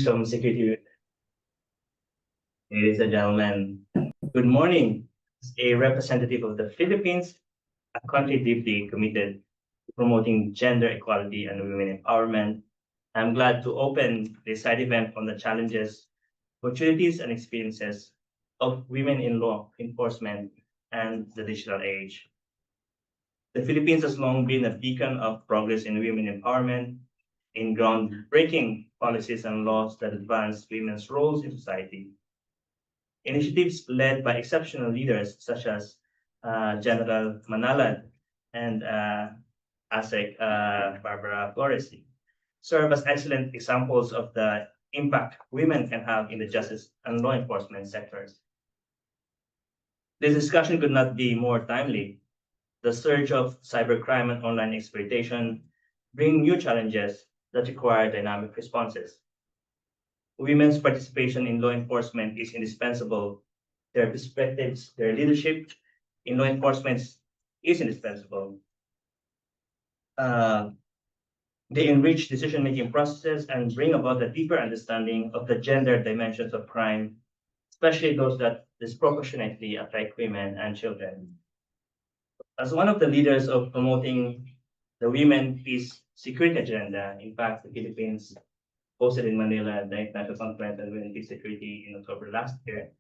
From security, ladies and gentlemen, good morning. As a representative of the Philippines, a country deeply committed to promoting gender equality and women empowerment, I'm glad to open this side event on the challenges, opportunities, and experiences of women in law enforcement and the digital age. The Philippines has long been a beacon of progress in women empowerment, in groundbreaking policies and laws that advance women's roles in society. Initiatives led by exceptional leaders such as General Manalad and ASEC Barbara Flores serve as excellent examples of the impact women can have in the justice and law enforcement sectors. This discussion could not be more timely. The surge of cybercrime and online exploitation bring new challenges that require dynamic responses. Women's participation in law enforcement is indispensable. Their perspectives, their leadership in law enforcement is indispensable. They enrich decision-making processes and bring about a deeper understanding of the gender dimensions of crime, especially those that disproportionately affect women and children. As one of the leaders of promoting the Women, Peace, Security agenda, in fact, the Philippines hosted in Manila the International Conference on Women, Peace, Security in October last year.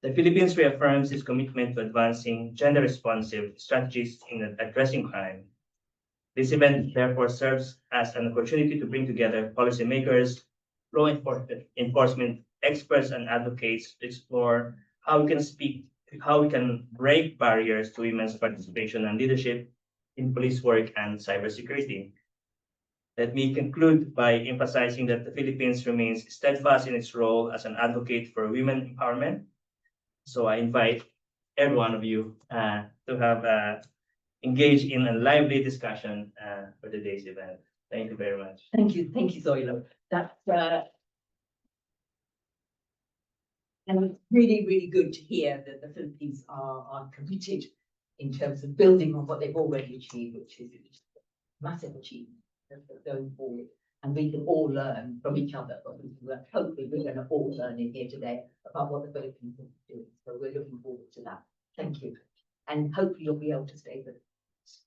The Philippines reaffirms its commitment to advancing gender-responsive strategies in addressing crime. This event therefore serves as an opportunity to bring together policymakers, law enforcement experts, and advocates to explore how we can break barriers to women's participation and leadership in police work and cybersecurity. Let me conclude by emphasizing that the Philippines remains steadfast in its role as an advocate for women empowerment. So I invite every one of you to have engaged in a lively discussion for today's event. Thank you very much. Thank you, Zoilo. That's and it's really, really good to hear that the Philippines are committed in terms of building on what they've already achieved, which is a massive achievement going forward. And we can all learn from each other. But hopefully, we're going to all learn in here today about what the Philippines are doing. So we're looking forward to that. Thank you. And hopefully, you'll be able to stay with us.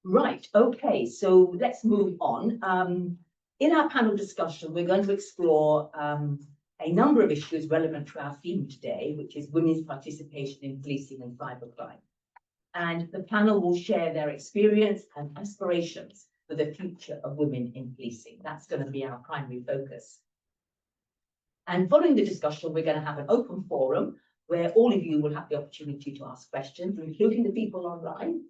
Right. Okay. So let's move on. In our panel discussion, we're going to explore a number of issues relevant to our theme today, which is women's participation in policing and cybercrime. And the panel will share their experience and aspirations for the future of women in policing. That's going to be our primary focus. And following the discussion, we're going to have an open forum where all of you will have the opportunity to ask questions, including the people online.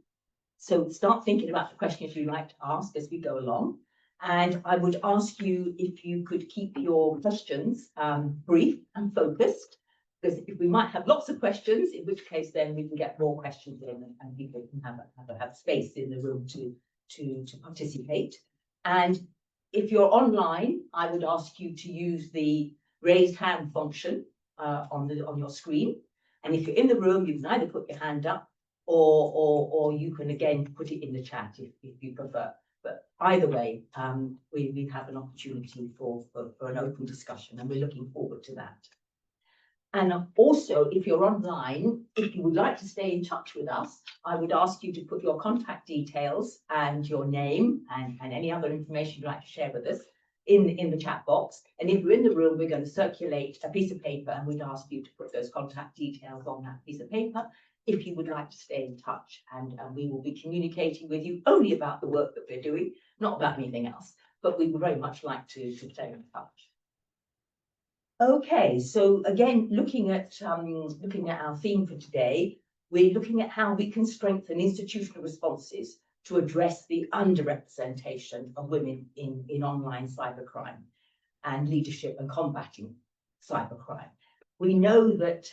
So start thinking about the questions you'd like to ask as we go along. And I would ask you if you could keep your questions brief and focused, because if we might have lots of questions, in which case then we can get more questions in and people can have space in the room to participate. And if you're online, I would ask you to use the raised hand function on your screen. And if you're in the room, you can either put your hand up or you can again put it in the chat if you prefer. But either way, we have an opportunity for an open discussion, and we're looking forward to that. And also, if you're online, if you would like to stay in touch with us, I would ask you to put your contact details and your name and any other information you'd like to share with us in the chat box. And if you're in the room, we're going to circulate a piece of paper, and we'd ask you to put those contact details on that piece of paper if you would like to stay in touch. And we will be communicating with you only about the work that we're doing, not about anything else. But we would very much like to stay in touch. Okay, so again, looking at our theme for today, we're looking at how we can strengthen institutional responses to address the underrepresentation of women in online cybercrime and leadership and combating cybercrime. We know that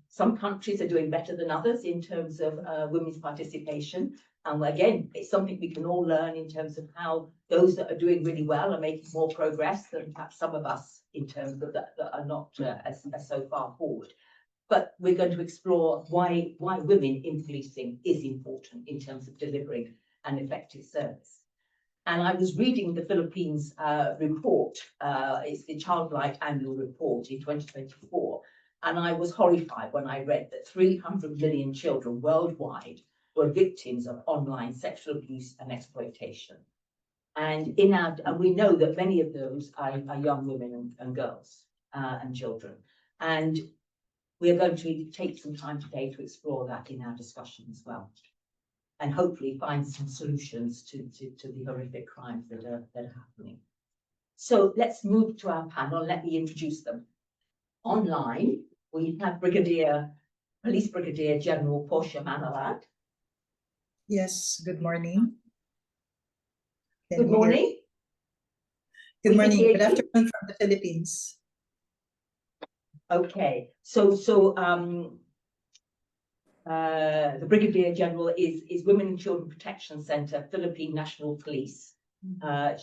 some countries are doing better than others in terms of women's participation. And again, it's something we can all learn in terms of how those that are doing really well are making more progress than perhaps some of us in terms of that are not as so far forward. But we're going to explore why women in policing is important in terms of delivering an effective service. And I was reading the Philippines report, it's the Childlike Annual Report in 2024. And I was horrified when I read that 300 million children worldwide were victims of online sexual abuse and exploitation. And we know that many of those are young women and girls and children. And we are going to take some time today to explore that in our discussion as well, and hopefully find some solutions to the horrific crimes that are happening. So let's move to our panel. Let me introduce them. Online, we have Police Brigadier General Portia Manalad. Yes, good morning. Good morning. Good We can morning. hear Good you. afternoon from the Philippines. Okay, so the Brigadier General is Women and Children Protection Center, Philippine National Police.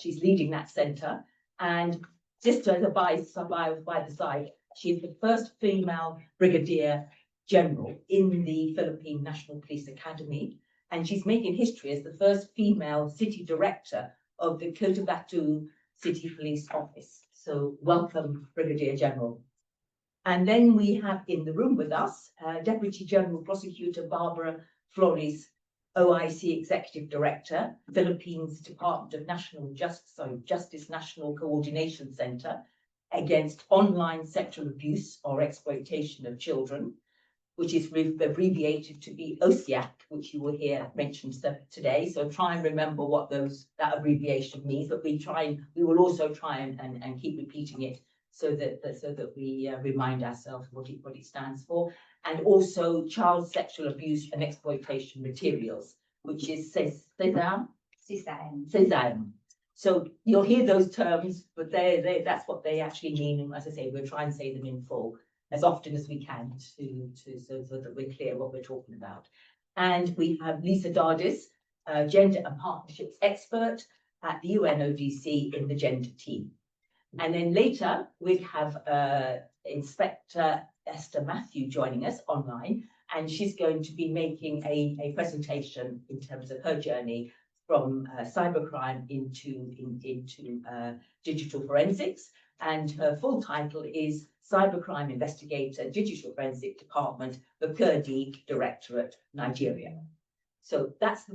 She's leading that center, and just as a by the side, she's the first female Brigadier General in the Philippine National Police Academy, and she's making history as the first female city director of the Cotabato City Police Office. So welcome, Brigadier General. And then we have in the room with us, Deputy General Prosecutor Pagdilao-Flores, OIC-Executive Director, Philippines Department of Justice National Coordination Center against online sexual abuse or exploitation of children, which is abbreviated to be OIC, which you will hear mentioned today. So try and remember what that abbreviation means, but we will also try and keep repeating it so that we remind ourselves what it stands for. And also child sexual abuse and exploitation materials, which is CESAM. So you'll hear those terms, but that's what they actually mean. And as I say, we'll try and say them in full as often as we can so that we're clear what we're talking about. And we have Lisa Dardis, Gender and Partnerships Expert at the UNODC in the Gender team. And then later we have Inspector Esther Matthew joining us online, and she's going to be making a presentation in terms of her journey from cybercrime into digital forensics. And her full title is Cybercrime Investigator, Digital Forensic Department, Brigadier Directorate, Nigeria. So that's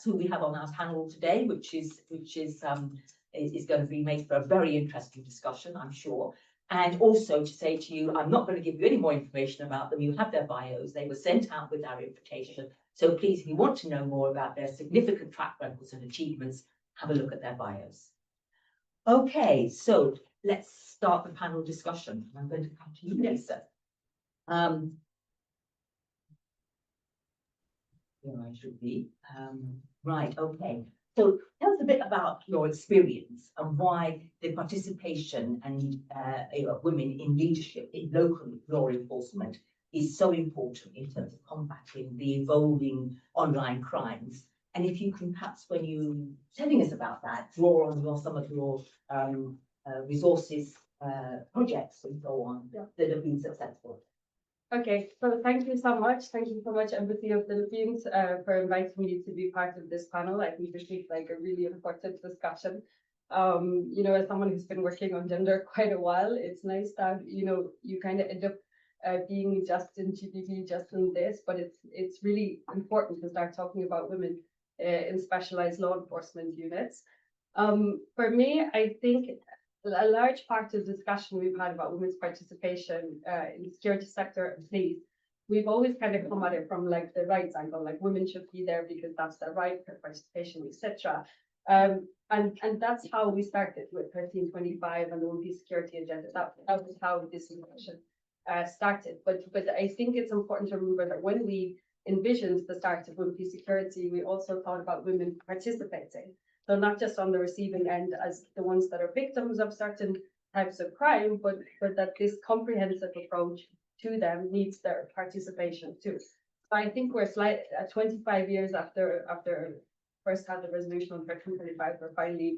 who we have on our panel today, which is going to be made for a very interesting discussion, I'm sure. And also to say to you, I'm not going to give you any more information about them. You have their bios. They were sent out with our invitation. So please, if you want to know more about their significant track records and achievements, have a look at their bios. Okay, so let's start the panel discussion. I'm going to come to you, Lisa. Here I should be. Right, okay. So tell us a bit about your experience and why the participation and of women in leadership in local law enforcement is so important in terms of combating the evolving online crimes. And if you can perhaps, when you telling us about that, draw on some of your resources, projects and so on that have been successful. Okay, so thank you so much. Thank you so much, Embassy of Philippines, for inviting me to be part of this panel. I think this is like a really important discussion. You know, as someone who's been working on gender quite a while, it's nice that, you know, you kind of end up being just in GBV, just in this, but it's really important to start talking about women in specialized law enforcement units. For me, I think a large part of the discussion we've had about women's participation in the security sector and police, we've always kind of come at it from like the rights angle, like women should be there because that's their right for participation, etc. And that's how we started with 1325 and the Women Peace Security Agenda. That was how this discussion started. But I think it's important to remember that when we envisioned the start of Women Peace Security, we also thought about women participating. So not just on the receiving end as the ones that are victims of certain types of crime, but that this comprehensive approach to them needs their participation too. So I think we're 25 years after first had the resolution on 1325, we're finally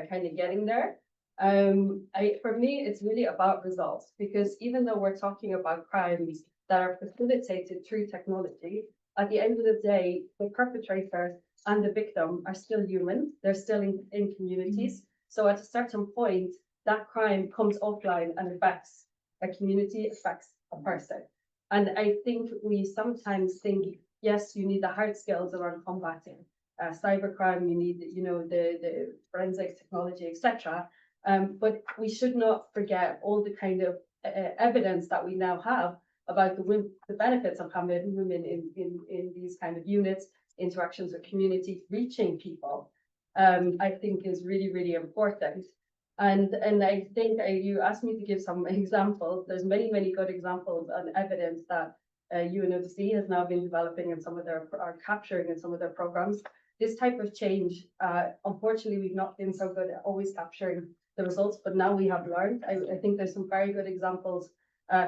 kind of getting there. For me, it's really about results, because even though we're talking about crimes that are facilitated through technology, at the end of the day, the perpetrators and the victim are still human. They're still in communities. So at a certain point, that crime comes offline and affects a community, affects a person. And I think we sometimes think, yes, you need the hard skills around combating cybercrime, you need, the forensic technology, etc. But we should not forget all the kind of evidence that we now have about the benefits of having women in these kind of units, interactions with community, reaching people, I think is really, really important. And I think you asked me to give some examples. There's many, many good examples and evidence that UNODC has now been developing and some of their are capturing in some of their programs. This type of change, unfortunately, we've not been so good at always capturing the results, but now we have learned. I think there's some very good examples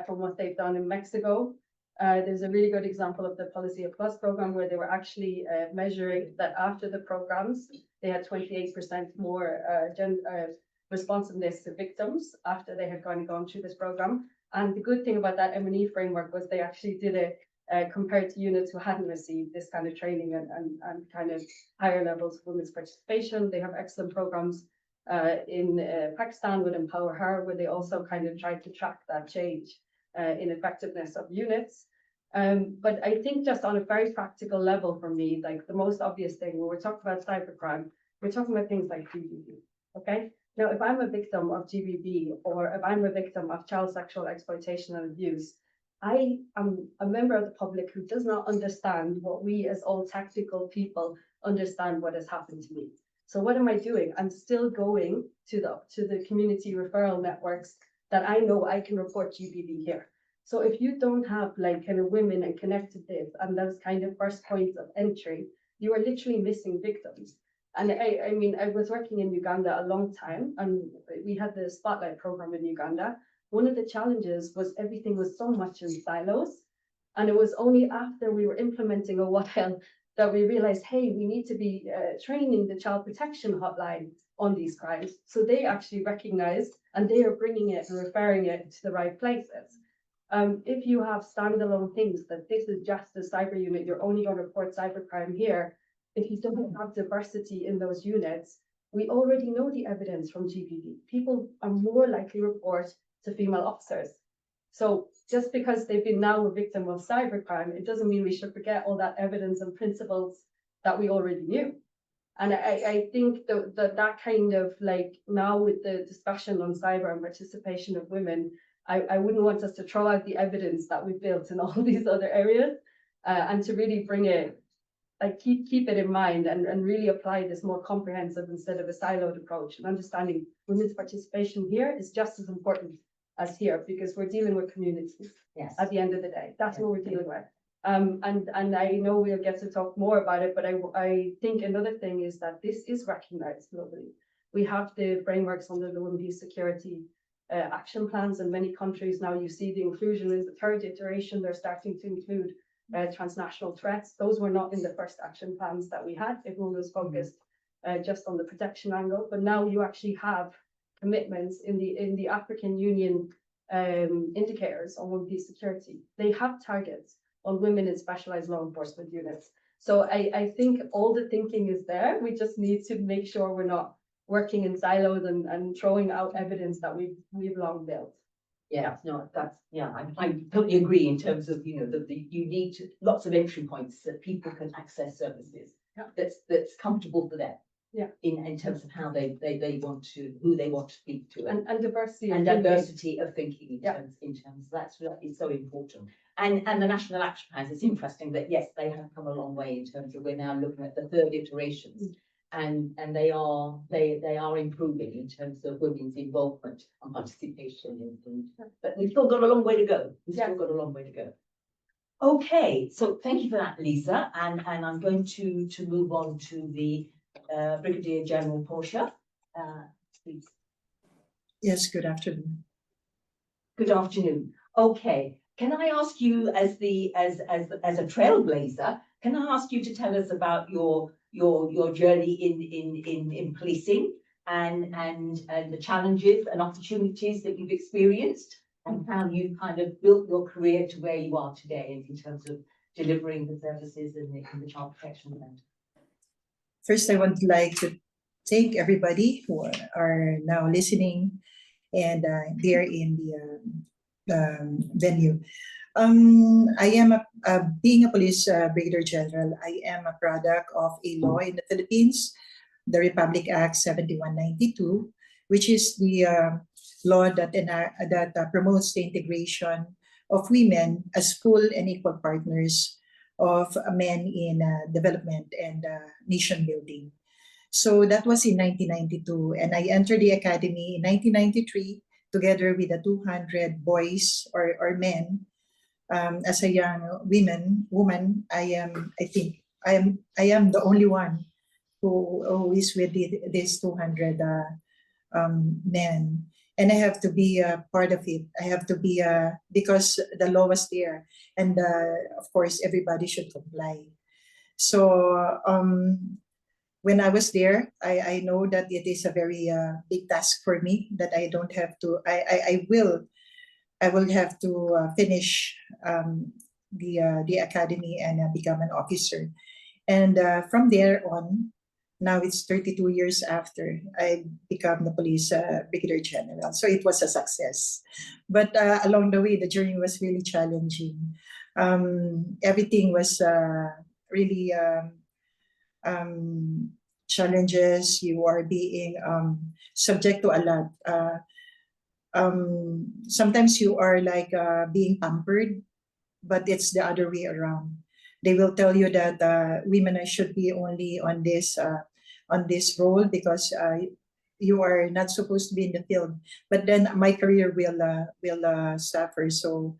from what they've done in Mexico. There's a really good example of the Policy of Plus program where they were actually measuring that after the programs, they had 28% more responsiveness to victims after they had gone through this program. And the good thing about that M&E framework was they actually did it compared to units who hadn't received this kind of training and kind of higher levels of women's participation. They have excellent programs in Pakistan with Empower Her, where they also kind of tried to track that change in effectiveness of units. But I think just on a very practical level for me, like the most obvious thing when we're talking about cybercrime, we're talking about things like GBV, okay? Now, if I'm a victim of GBV or if I'm a victim of child sexual exploitation and abuse, I am a member of the public who does not understand what we as all tactical people understand what has happened to me. So what am I doing? I'm still going to the community referral networks that I know I can report GBV here. So if you don't have like kind of women and connected this and those kind of first points of entry, you are literally missing victims. And I mean, I was working in Uganda a long time and we had the Spotlight program in Uganda. One of the challenges was everything was so much in silos. And it was only after we were implementing a while that we realized, hey, we need to be training the child protection hotline on these crimes. So they actually recognized and they are bringing it and referring it to the right places. If you have standalone things that this is just a cyber unit, you're only going to report cybercrime here. If you don't have diversity in those units, we already know the evidence from GBV. People are more likely to report to female officers. So just because they've been now a victim of cybercrime, it doesn't mean we should forget all that evidence and principles that we already knew. And I think that kind of like now with the discussion on cyber and participation of women, I wouldn't want us to throw out the evidence that we've built in all these other areas and to really bring it, like keep it in mind and really apply this more comprehensive instead of a siloed approach and understanding women's participation here is just as important as here because we're dealing with communities. Yes. At the end of the day. That's what we're dealing with. And I know we'll get to talk more about it, but I think another thing is that this is recognized globally. We have the frameworks under the Women Peace Security action plans in many countries. Now you see the inclusion in the third iteration, they're starting to include transnational threats. Those were not in the first action plans that we had. Everyone was focused just on the protection angle, but now you actually have commitments in the African Union indicators on women peace security. They have targets on women in specialized law enforcement units. So I think all the thinking is there. We just need to make sure we're not working in silos and throwing out evidence that we've long built. Yeah, no, that's, yeah, I totally agree in terms of, you know, you need lots of entry points that people can access services. Yeah. That's comfortable for them. Yeah. In terms of how they want to, who they want to speak to. And diversity. And diversity of thinking in terms that's really so important. And the national action plans, it's interesting that yes, they have come a long way in terms of we're now looking at the third iterations. And they are improving in terms of women's involvement and participation but we've still got a long way to go. We've still got a long way to go. Okay, so thank you for that, Lisa. And I'm going to move on to the Brigadier General Portia. Please. Yes, good afternoon. Good afternoon. Okay, can I ask you as a trailblazer, can I ask you to tell us about your journey in policing and the challenges and opportunities that you've experienced and how you kind of built your career to where you are today in terms of delivering the services in the child protection event? First, I would like to thank everybody who are now listening and there in the venue. I am being a police brigadier general. I am a product of a law in the Philippines, the Republic Act 7192, which is the law that promotes the integration of women as full and equal partners of men in development and nation building. So that was in 1992, and I entered the academy in 1993 together with the 200 boys or men. As a young woman, I think I am the only one who is with these 200 men, and I have to be a part of it. I have to be because the law was there, and of course everybody should comply. So when I was there, I know that it is a very big task for me, that I don't have to. I will have to finish the academy and become an officer. And from there on, now it's 32 years after I become the police brigadier general. So it was a success. But along the way, the journey was really challenging. Everything was really challenges. You are being subject to a lot. Sometimes you are like being pampered, but it's the other way around. They will tell you that women should be only on this role because you are not supposed to be in the field. But then my career will suffer. So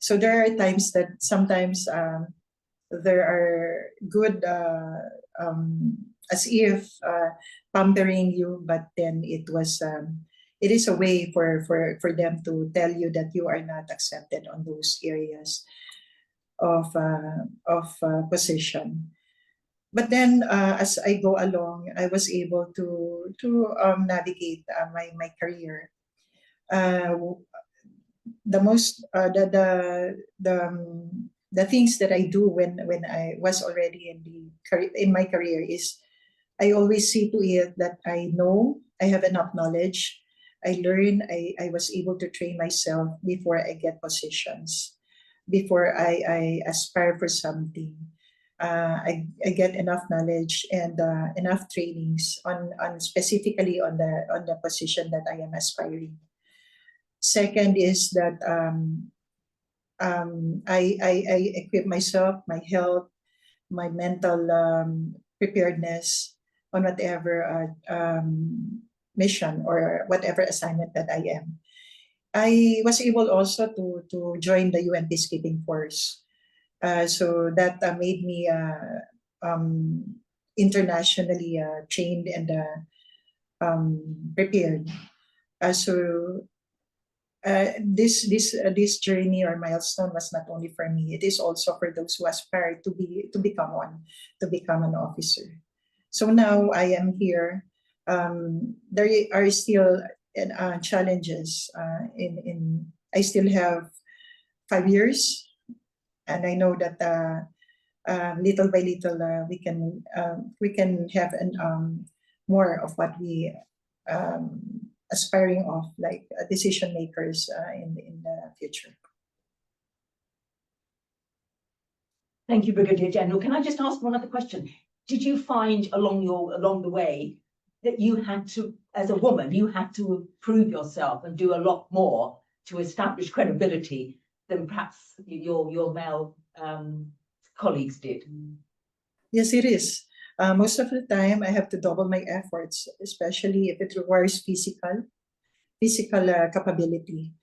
there are times that sometimes there are good as if pampering you, but then it is a way for them to tell you that you are not accepted on those areas of position. But then as I go along, I was able to navigate my career. The things that I do when I was already in my career is I always see to it that I know I have enough knowledge. I learn. I was able to train myself before I get positions, before I aspire for something. I get enough knowledge and enough trainings on specifically on the position that I am aspiring. Second is that I equip myself, my health, my mental preparedness on whatever mission or whatever assignment that I am. I was able also to join the UN Peacekeeping Force. So that made me internationally trained and prepared. This journey or milestone was not only for me; it is also for those who aspire to become an officer. So now I am here. There are still challenges. I still have 5 years, and I know that little by little we can have more of what we aspiring of, like decision makers in the future. Thank you, Brigadier General. Can I just ask one other question? Did you find along the way that you had to, as a woman, you had to prove yourself and do a lot more to establish credibility than perhaps your male colleagues did? Yes, it is. Most of the time, I have to double my efforts, especially if it requires physical capability.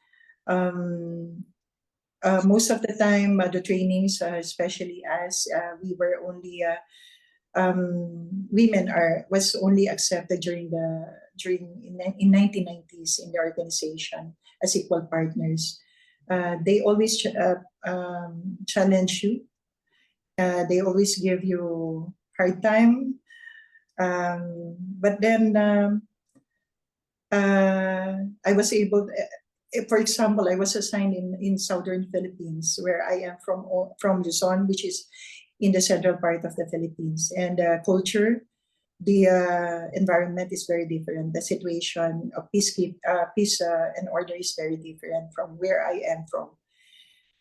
Most of the time, the trainings, especially as we were only women was only accepted in 1990s in the organization as equal partners. They always challenge you. They always give you hard time. But then I was able, for example, I was assigned in southern Philippines, where I am from Luzon, which is in the central part of the Philippines. And culture the environment is very different. The situation of peace and order is very different from where I am from.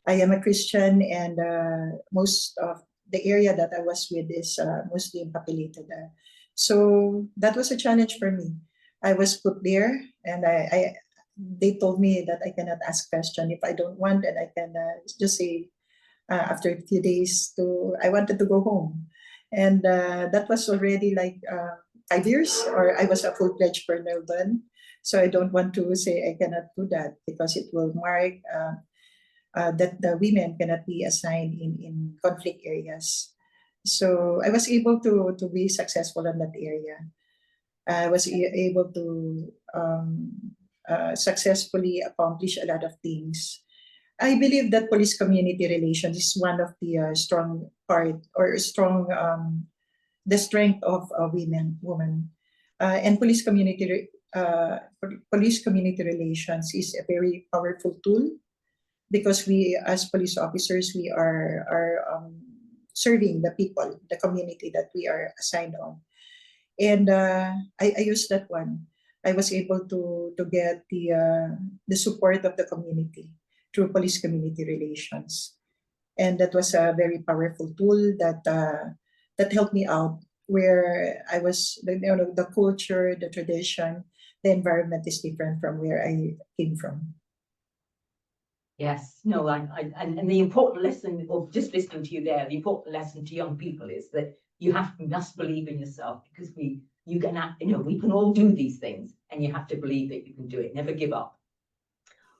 I am a Christian, and most of the area that I was with is Muslim populated. So that was a challenge for me. I was put there, and they told me that I cannot ask question. If I don't want, and I can just say after a few days I wanted to go home. And that was already like 5 years, or I was a full-fledged colonel then. So I don't want to say I cannot do that, because it will mark that the women cannot be assigned in conflict areas. So I was able to be successful in that area. I was able to successfully accomplish a lot of things. I believe that police community relations is one of the strong part, or strong the strength of women. And police community relations is a very powerful tool, because we, as police officers, we are serving the people, the community that we are assigned on. And I used that one. I was able to get the support of the community through police community relations, and that was a very powerful tool that that helped me out where I was. The culture, the tradition, the environment is different from where I came from. Yes, no, and the important lesson of just listening to you there, the important lesson to young people is that you must believe in yourself, because we can all do these things, and you have to believe that you can do it. Never give up.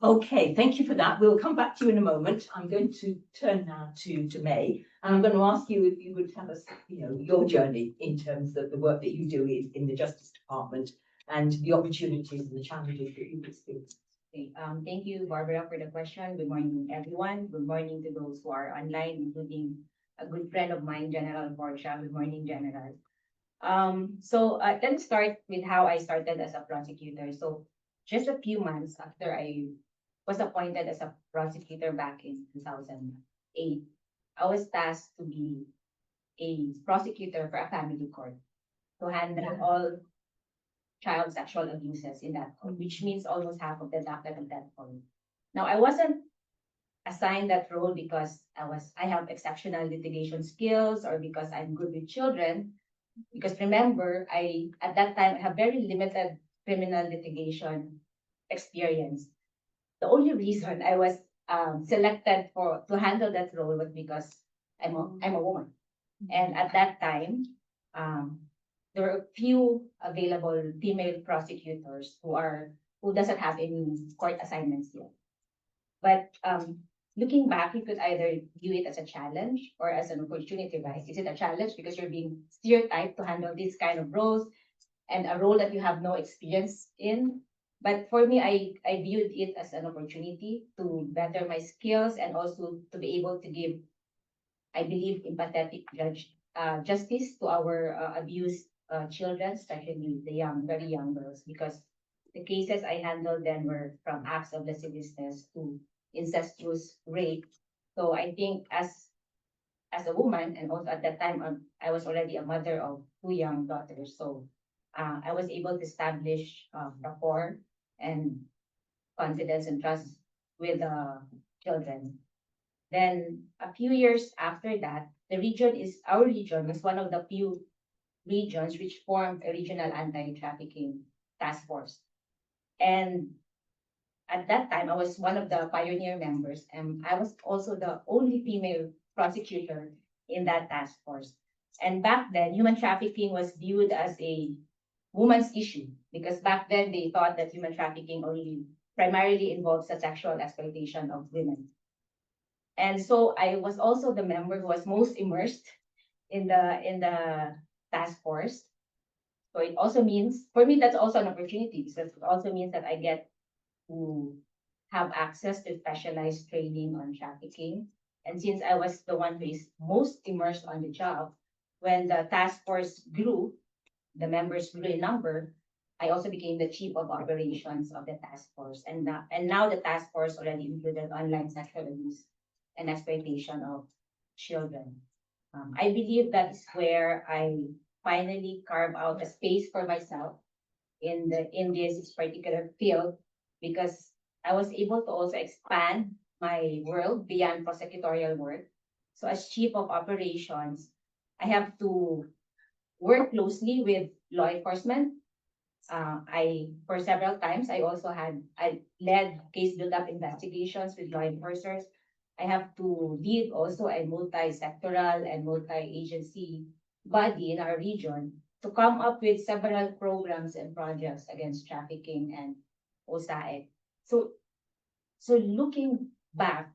Okay, thank you for that. We'll come back to you in a moment. I'm going to turn now to May, and I'm going to ask you if you would tell us, your journey in terms of the work that you do in the Justice Department and the opportunities and the challenges that you've experienced. Okay, thank you, Barbara, for the question. Good morning, everyone. Good morning to those who are online, including a good friend of mine, General Portia. Good morning, General. Let me start with how I started as a prosecutor. So just a few months after I was appointed as a prosecutor back in 2008, I was tasked to be a prosecutor for a family court to handle all child sexual abuses in that court, which means almost half of the docket at that point. Now, I wasn't assigned that role because I have exceptional litigation skills or because I'm good with children. Because remember, at that time I have very limited criminal litigation experience. The only reason I was selected to handle that role was because I'm a woman, and at that time, there were a few available female prosecutors who doesn't have any court assignments yet. But looking back, you could either view it as a challenge or as an opportunity, right? Is it a challenge because you're being stereotyped to handle these kind of roles and a role that you have no experience in? But for me, I viewed it as an opportunity to better my skills and also to be able to give, I believe, empathetic justice to our abused children, especially the very young girls, because the cases I handled then were from acts of lasciviousness to incestuous rape. So I think as a woman, and also at that time I was already a mother of 2 young daughters, so I was able to establish rapport and confidence and trust with the children. Then a few years after that, our region was one of the few regions which formed a regional anti-trafficking task force. And at that time, I was one of the pioneer members, and I was also the only female prosecutor in that task force. And back then, human trafficking was viewed as a woman's issue, because back then they thought that human trafficking only primarily involves the sexual exploitation of women. And so I was also the member who was most immersed in the task force. So it also means, for me, that's also an opportunity, because it also means that I get to have access to specialized training on trafficking. And since I was the one who is most immersed on the job, when the task force grew, the members grew in number, I also became the chief of operations of the task force. And now the task force already included online sexual abuse and exploitation of children. I believe that is where I finally carve out a space for myself in this particular field, because I was able to also expand my world beyond prosecutorial work. So as chief of operations, I have to work closely with law enforcement. For several times, I led case build-up investigations with law enforcers. I have to lead also a multi-sectoral and multi-agency body in our region to come up with several programs and projects against trafficking and OSAE. So looking back,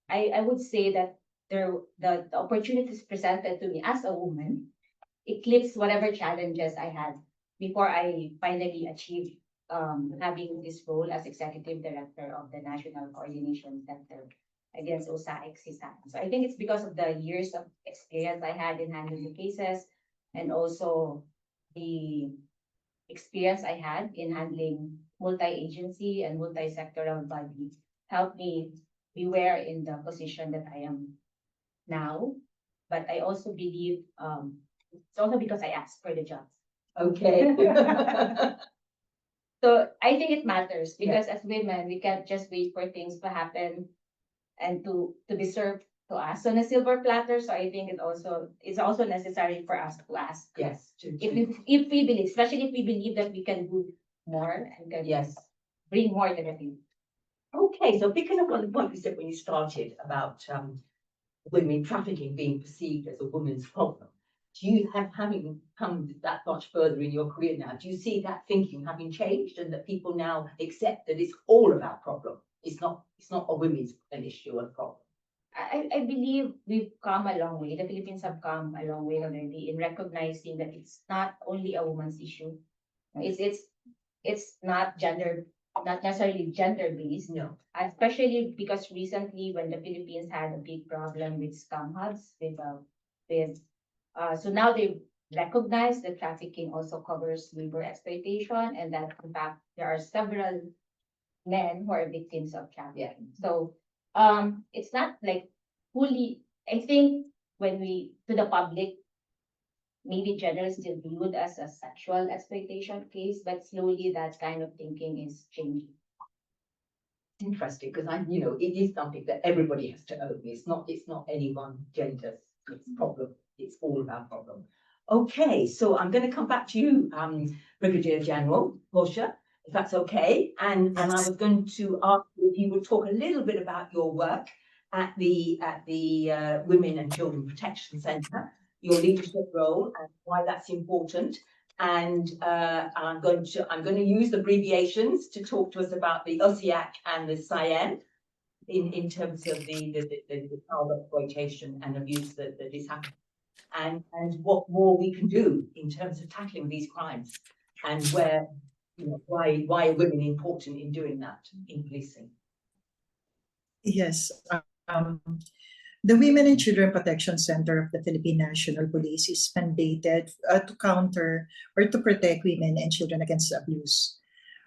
I would say that the opportunities presented to me as a woman eclipsed whatever challenges I had before I finally achieved having this role as executive director of the National Coordination Center against OSAE-CSAN. So I think it's because of the years of experience I had in handling the cases, and also the experience I had in handling multi-agency and multi-sectoral bodies helped me be where in the position that I am now. But I also believe it's also because I asked for the job. Okay. So I think it matters, because as women, we can't just wait for things to happen and to be served to us on a silver platter. So I think it's also necessary for us to ask. Yes. If we believe, especially if we believe that we can do more and can Yes. bring more to the table. Okay, so picking up on the point you said when you started about women trafficking being perceived as a woman's problem, do you having come that much further in your career now, do you see that thinking having changed, and that people now accept that it's all about problem? It's not a women's an issue or a problem. I believe we've come a long way. The Philippines have come a long way already in recognizing that it's not only a woman's issue. It's not necessarily gender based. No. Especially because recently, when the Philippines had a big problem with scam hubs, so now they recognize that trafficking also covers labor exploitation, and that in fact there are several men who are victims of trafficking. So it's not like fully, I think when to the public, maybe generally still viewed as a sexual exploitation case, but slowly that kind of thinking is changing. Interesting, because it is something that everybody has to own. It's not any one gender's problem. It's all about problem. Okay, so I'm going to come back to you, Brigadier General Portia, if that's okay. And I was going to ask you if you would talk a little bit about your work at the Women and Children Protection Center, your leadership role and why that's important. And I'm going to use the abbreviations to talk to us about the OIC and the CYN in terms of the child exploitation and abuse that is happening, and what more we can do in terms of tackling these crimes, and why are women important in doing that in policing? Yes. The Women and Children Protection Center of the Philippine National Police is mandated to counter or to protect women and children against abuse.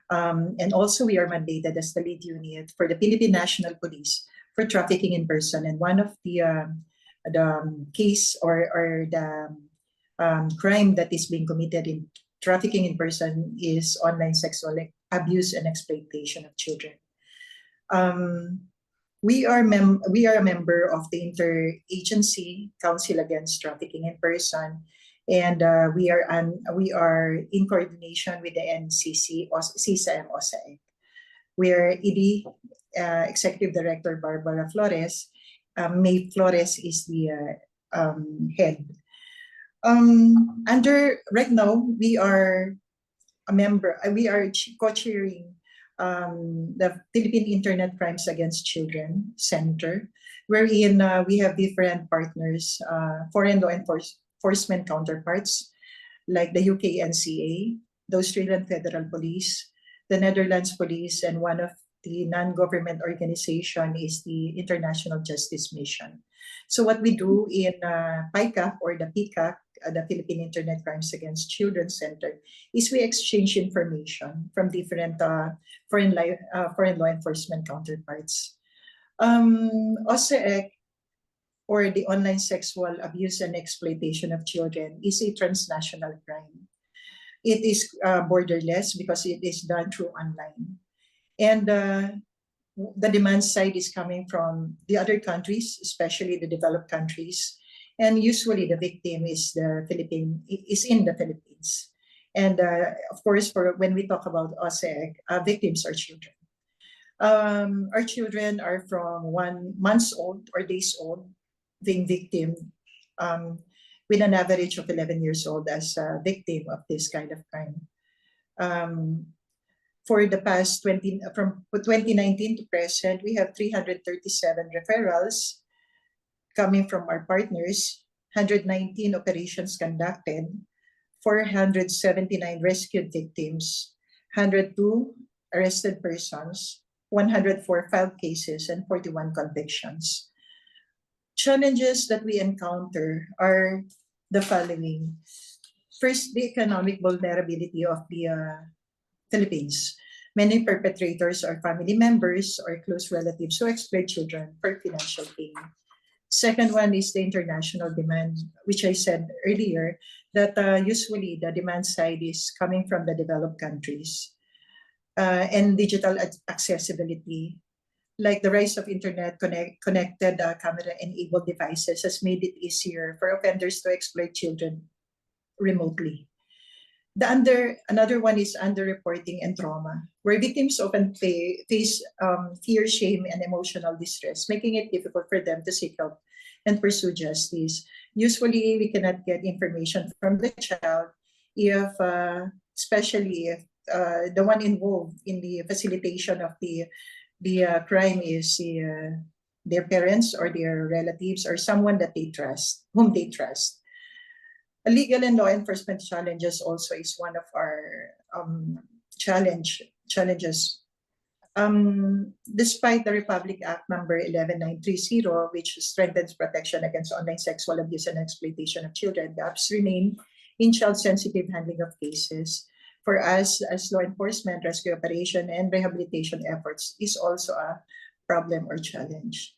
And also we are mandated as the lead unit for the Philippine National Police for trafficking in person. And one of the case or the crime that is being committed in trafficking in person is online sexual abuse and exploitation of children. We are a member of the Interagency Council Against Trafficking in Person, and we are in coordination with the NCC, CISA, and OSAE. Where ED Executive Director Barbara Flores, May Flores is the head. Right now we are a member. We are co-chairing the Philippine Internet Crimes Against Children Center, wherein we have different partners, foreign law enforcement counterparts, like the UK NCA, the Australian Federal Police, the Netherlands Police, and one of the non-government organization is the International Justice Mission. So what we do in PICAC, or the PICAC, the Philippine Internet Crimes Against Children Center, is we exchange information from different foreign law enforcement counterparts. OIC or the online sexual abuse and exploitation of children is a transnational crime. It is borderless because it is done through online. And the demand side is coming from the other countries, especially the developed countries. And usually the victim is in the Philippines. And of course, when we talk about OSEC, victims are children. Our children are from 1 month old or days old, being victim, with an average of 11 years old as a victim of this kind of crime. For the past from 2019 to present, we have 337 referrals coming from our partners, 119 operations conducted, 479 rescued victims, 102 arrested persons, 104 filed cases, and 41 convictions. Challenges that we encounter are the following. First, the economic vulnerability of the Philippines. Many perpetrators are family members or close relatives who exploit children for financial gain. Second one is the international demand, which I said earlier, that usually the demand side is coming from the developed countries. And digital accessibility, like the rise of internet connected camera-enabled devices has made it easier for offenders to exploit children remotely. Another one is underreporting and trauma, where victims often face fear, shame, and emotional distress, making it difficult for them to seek help and pursue justice. Usually, we cannot get information from the child if, especially if the one involved in the facilitation of the crime is their parents or their relatives or someone that they trust, whom they trust. Legal and law enforcement challenges also is one of our challenges. Despite the Republic Act number 11930, which strengthens protection against online sexual abuse and exploitation of children, gaps remain in child-sensitive handling of cases. For us, as law enforcement, rescue operation, and rehabilitation efforts is also a problem or challenge.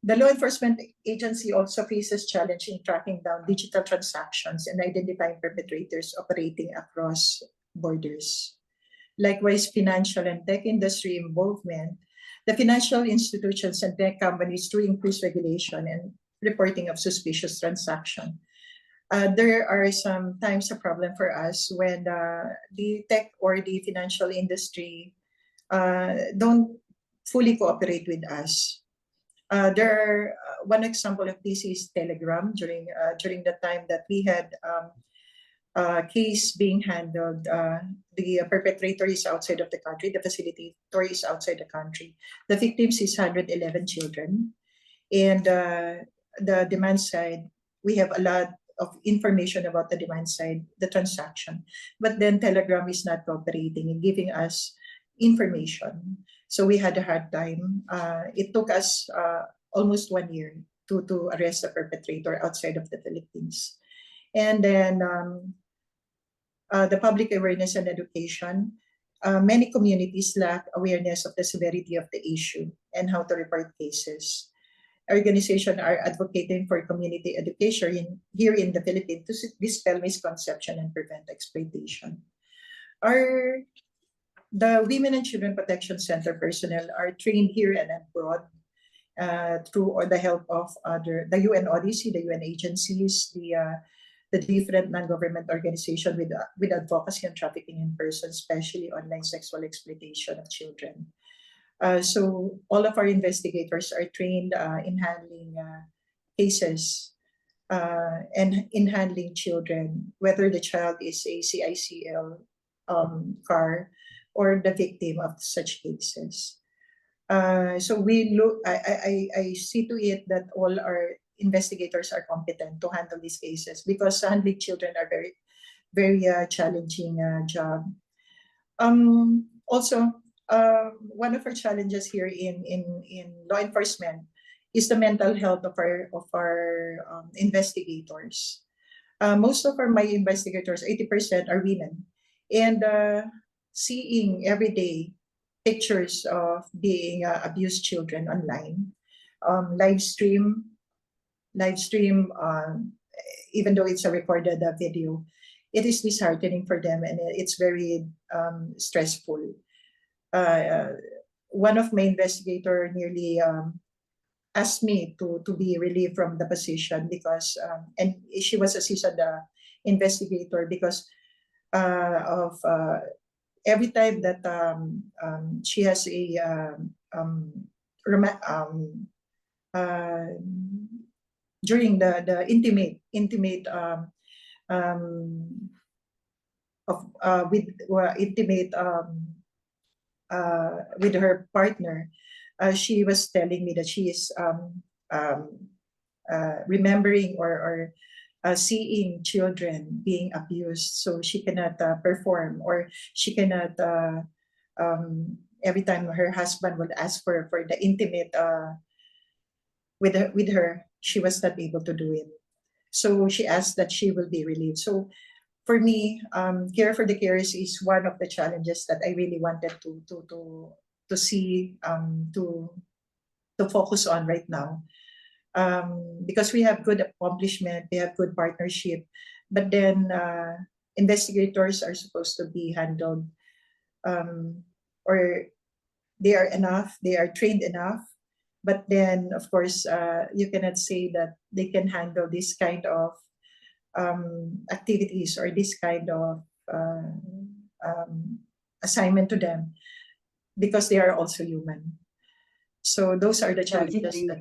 The law enforcement agency also faces challenge in tracking down digital transactions and identifying perpetrators operating across borders. Likewise, financial and tech industry involvement, the financial institutions and tech companies through increased regulation and reporting of suspicious transaction. There are sometimes a problem for us when the tech or the financial industry don't fully cooperate with us. One example of this is Telegram. During the time that we had a case being handled, the perpetrator is outside of the country, the facilitator is outside the country. The victims is 111 children. And the demand side, we have a lot of information about the demand side, the transaction. But then Telegram is not cooperating and giving us information. So we had a hard time. It took us almost 1 year to arrest the perpetrator outside of the Philippines. And then the public awareness and education. Many communities lack awareness of the severity of the issue and how to report cases. Organizations are advocating for community education here in the Philippines to dispel misconception and prevent exploitation. The Women and Children Protection Center personnel are trained here and abroad through the help of the UN ODC, the UN agencies, the different non-government organizations with advocacy on trafficking in persons, especially online sexual exploitation of children. So all of our investigators are trained in handling cases and in handling children, whether the child is a CICL CAR or the victim of such cases. So I see to it that all our investigators are competent to handle these cases because handling children are very, very challenging job. Also, one of our challenges here in law enforcement is the mental health of our investigators. Most of my investigators, 80% are women, and seeing every day pictures of being abused children online, live stream, live stream, even though it's a recorded video, it is disheartening for them, and it's very stressful. One of my investigator nearly asked me to be relieved from the position because and she was a seasoned investigator because of every time that she has a during the intimate of intimate with her partner, she was telling me that she is remembering or seeing children being abused, so she cannot perform, or she cannot every time her husband would ask for the intimate with her, she was not able to do it. So she asked that she will be relieved. So for me, care for the carers is one of the challenges that I really wanted to see, to focus on right now, because we have good accomplishment, we have good partnership, but then investigators are supposed to be handled, or they are enough, they are trained enough, but then of course you cannot say that they can handle this kind of activities or this kind of assignment to them, because they are also human. So those are the challenges that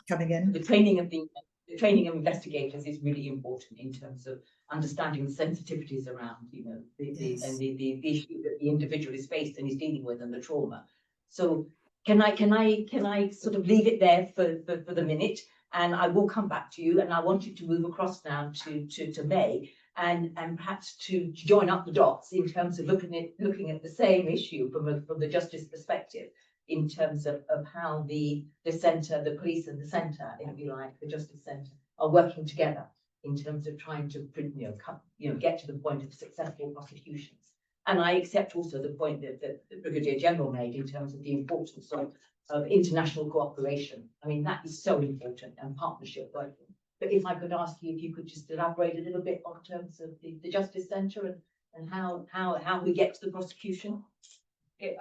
come again. The training of investigators is really important in terms of understanding the sensitivities around, you know, Yes. the issue that the individual is faced and is dealing with, and the trauma. So can I sort of leave it there for the minute, and I will come back to you, and I want you to move across now to May, and perhaps to join up the dots in terms of looking at the same issue from the justice perspective, in terms of how the centre, the police and the centre, if you like, the justice centre, are working together in terms of trying to get to the point of successful prosecutions. And I accept also the point that the Brigadier General made in terms of the importance of international cooperation. I mean, that is so important, and partnership working. But if I could ask you if you could just elaborate a little bit on terms of the Justice Centre and how we get to the prosecution. Okay,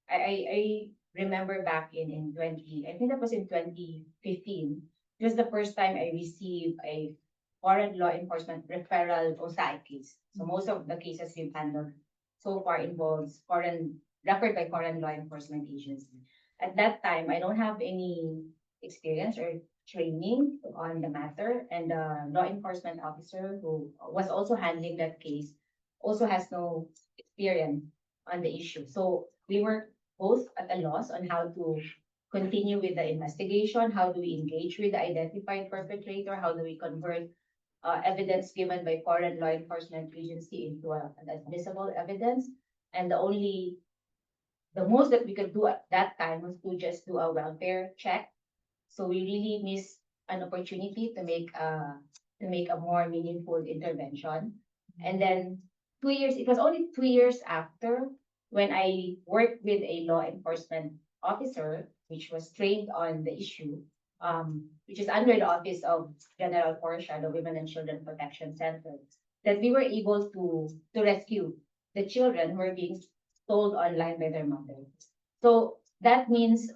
I remember back in 20, I think that was in 2015, it was the first time I received a foreign law enforcement referral OSAI case. So most of the cases we've handled so far involves referred by foreign law enforcement agency. At that time, I don't have any experience or training on the matter, and the law enforcement officer who was also handling that case also has no experience on the issue. So we were both at a loss on how to continue with the investigation. How do we engage with the identified perpetrator? How do we convert evidence given by foreign law enforcement agency into an admissible evidence? And the most that we could do at that time was to just do a welfare check. So we really missed an opportunity to make a more meaningful intervention. And then it was only 2 years after, when I worked with a law enforcement officer, which was trained on the issue, which is under the office of General Portia, the Women and Children Protection Center, that we were able to rescue the children who were being sold online by their mother. So that means,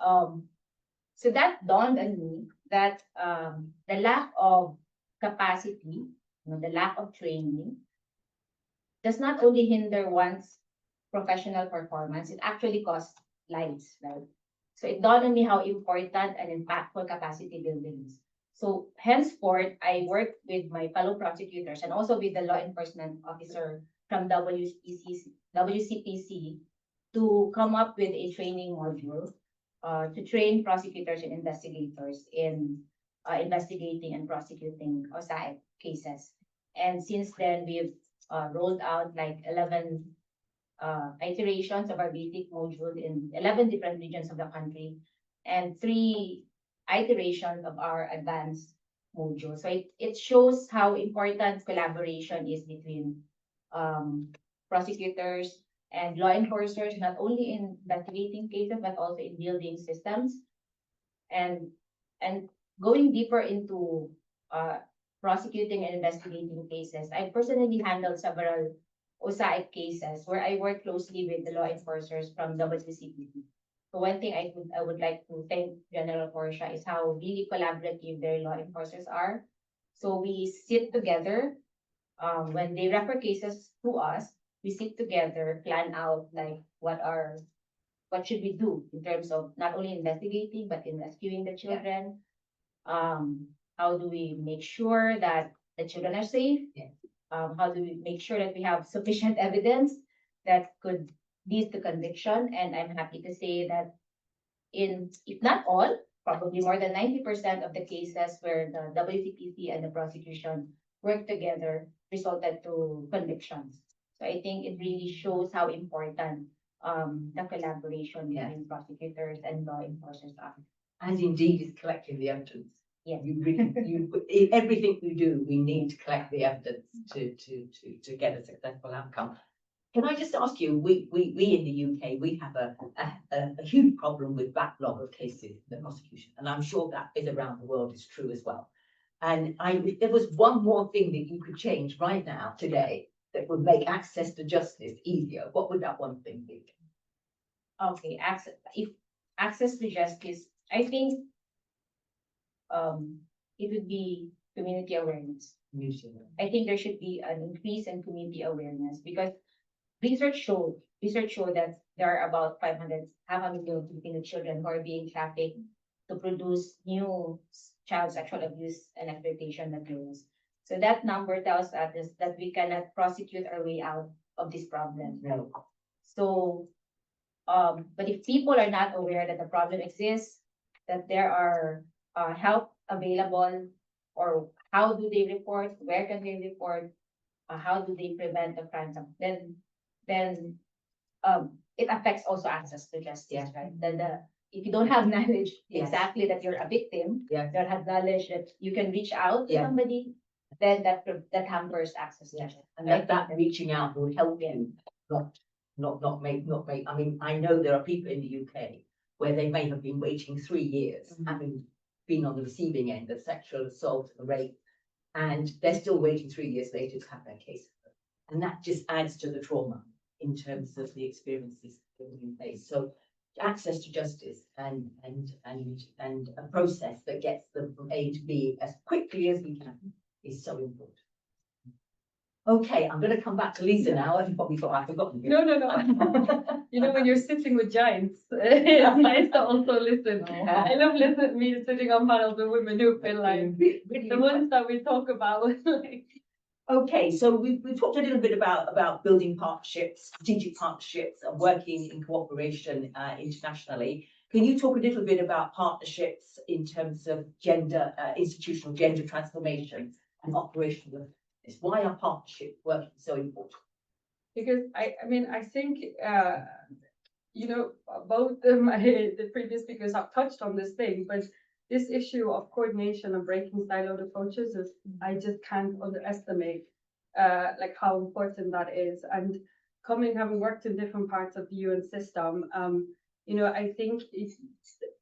so that dawned on me that the lack of capacity, the lack of training, does not only hinder one's professional performance, it actually costs lives, right? So it dawned on me how important and impactful capacity building is. So henceforth, I worked with my fellow prosecutors and also with the law enforcement officer from WCPC to come up with a training module to train prosecutors and investigators in investigating and prosecuting OSAI cases. And since then, we've rolled out like 11 iterations of our basic module in 11 different regions of the country, and 3 iterations of our advanced module. So it shows how important collaboration is between prosecutors and law enforcers, not only in investigating cases, but also in building systems. And going deeper into prosecuting and investigating cases, I personally handled several OSAIC cases where I work closely with the law enforcers from WCPD. So one thing I would like to thank General Portia is how really collaborative their law enforcers are. So we sit together, when they refer cases to us, we sit together, plan out like what should we do in terms of not only investigating but in rescuing the children. How do we make sure that the children are safe? Yeah. How do we make sure that we have sufficient evidence that could lead to conviction? And I'm happy to say that if not all, probably more than 90% of the cases where the WCPC and the prosecution work together resulted to convictions. So I think it really shows how important the collaboration between prosecutors and law enforcement are. And indeed is collecting the evidence. Yeah. In everything we do, we need to collect the evidence to get a successful outcome. Can I just ask you, we in the UK, we have a huge problem with backlog of cases in the prosecution, and I'm sure that is around the world is true as well. And if there was one more thing that you could change right now, today, that would make access to justice easier, what would that one thing be? Okay, access to justice, I think it would be community awareness. I think there should be an increase in community awareness because research showed that there are about 500 million Filipino children who are being trafficked to produce new child sexual abuse and exploitation materials. So that number tells us that we cannot prosecute our way out of this problem. No. So, but if people are not aware that the problem exists, that there are help available, or how do they report, where can they report, how do they prevent the crimes, then it affects also access to justice, right? If you don't have knowledge exactly that you're a victim, you don't have knowledge that you can reach out to somebody, then that hampers access to justice. And that reaching out will help you, not make. I mean, I know there are people in the UK where they may have been waiting 3 years, having been on the receiving end of sexual assault and rape, and they're still waiting 3 years later to have their case. And that just adds to the trauma in terms of the experiences that are in place. So access to justice and a process that gets them from A to B as quickly as we can is so important. Okay, I'm going to come back to Lisa now. I probably thought I'd forgotten you. No. You know, when you're sitting with giants, it's nice to also listen. I love me sitting on panels with women who've been like the ones that we talk about. Like, okay, so we've talked a little bit about building partnerships, strategic partnerships, and working in cooperation internationally. Can you talk a little bit about partnerships in terms of gender, institutional gender transformation and operational? Why are partnerships working so important? because I mean, I think, you know, both the previous speakers have touched on this thing, but this issue of coordination and breaking siloed approaches is, I just can't underestimate like how important that is. And having worked in different parts of the UN system, you know, I think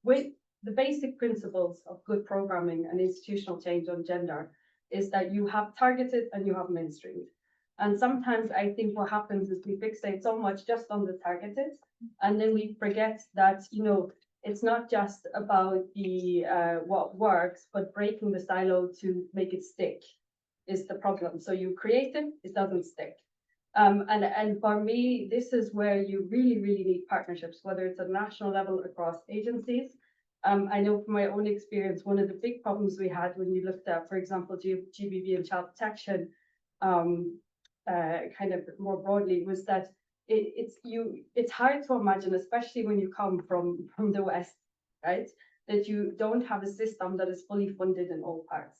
with the basic principles of good programming and institutional change on gender is that you have targeted and you have mainstreamed. And sometimes I think what happens is we fixate so much just on the targeted, and then we forget that, you know, it's not just about the what works, but breaking the silo to make it stick is the problem. So you create it doesn't stick. And for me, this is where you really need partnerships, whether it's at national level across agencies. I know from my own experience, one of the big problems we had when you looked at, for example, GBV and child protection, kind of more broadly, was that it's hard to imagine, especially when you come from the West, right, that you don't have a system that is fully funded in all parts.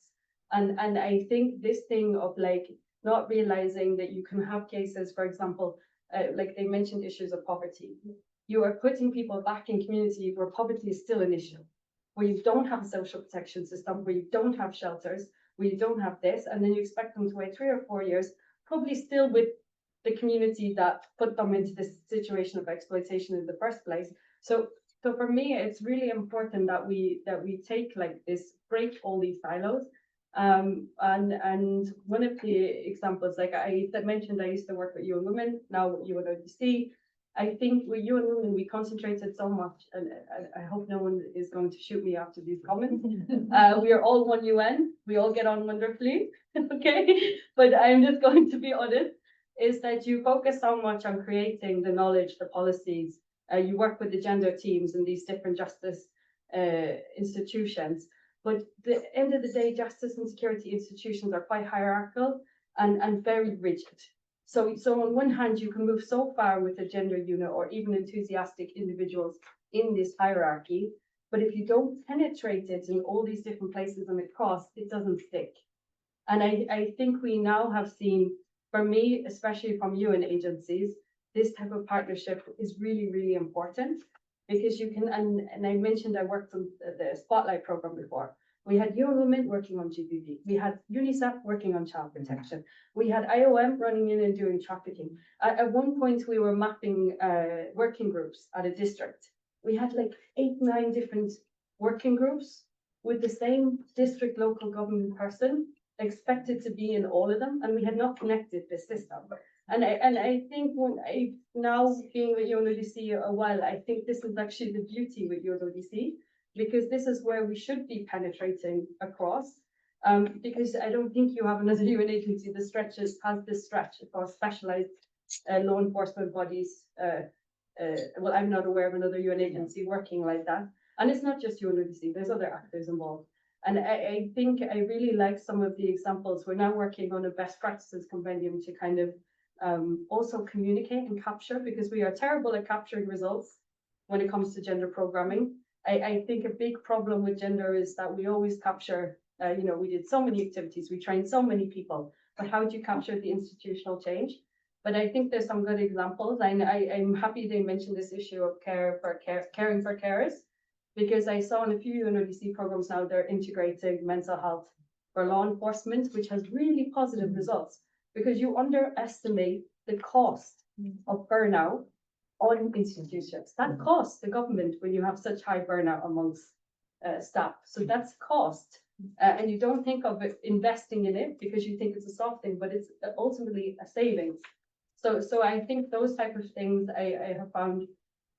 And I think this thing of like not realizing that you can have cases, for example, like they mentioned issues of poverty. You are putting people back in community where poverty is still an issue, where you don't have a social protection system, where you don't have shelters, where you don't have this, and then you expect them to wait 3 or 4 years, probably still with the community that put them into this situation of exploitation in the first place. So So for me, it's really important that we take like this, break all these silos. And one of the examples, like I mentioned, I used to work with UN Women, now with UNODC. I think with UN Women, we concentrated so much, and I hope no one is going to shoot me after these comments. We are all one UN, we all get on wonderfully, okay? But I'm just going to be honest, is that you focus so much on creating the knowledge, the policies, you work with the gender teams in these different justice institutions. But at the end of the day, justice and security institutions are quite hierarchical and very rigid. So on one hand, you can move so far with a gender unit or even enthusiastic individuals in this hierarchy, but if you don't penetrate it in all these different places and across, it doesn't stick. And I think we now have seen, for me, especially from UN agencies, this type of partnership is really, really important, because you can, and I mentioned I worked on the Spotlight program before. We had UN Women working on GBV. We had UNICEF working on child protection. We had IOM running in and doing trafficking. At one point, we were mapping working groups at a district. We had like 8, 9 different working groups with the same district local government person expected to be in all of them, and we had not connected the system. And I think when I now being with UNODC a while, I think this is actually the beauty with UNODC, because this is where we should be penetrating across. Because I don't think you have another UN agency that has this stretch across specialized law enforcement bodies. Well, I'm not aware of another UN agency working like that. And it's not just UNODC, there's other actors involved. And I think I really like some of the examples. We're now working on a best practices compendium to kind of also communicate and capture, because we are terrible at capturing results when it comes to gender programming. I think a big problem with gender is that we always capture, we did so many activities, we trained so many people, but how do you capture the institutional change? But I think there's some good examples. I'm happy they mentioned this issue of caring for carers, because I saw in a few UNODC programs now they're integrating mental health for law enforcement, which has really positive results, because you underestimate the cost of burnout on institutions. That costs the government when you have such high burnout amongst staff. So that's cost. And you don't think of it investing in it because you think it's a soft thing, but it's ultimately a savings. So I think those type of things I have found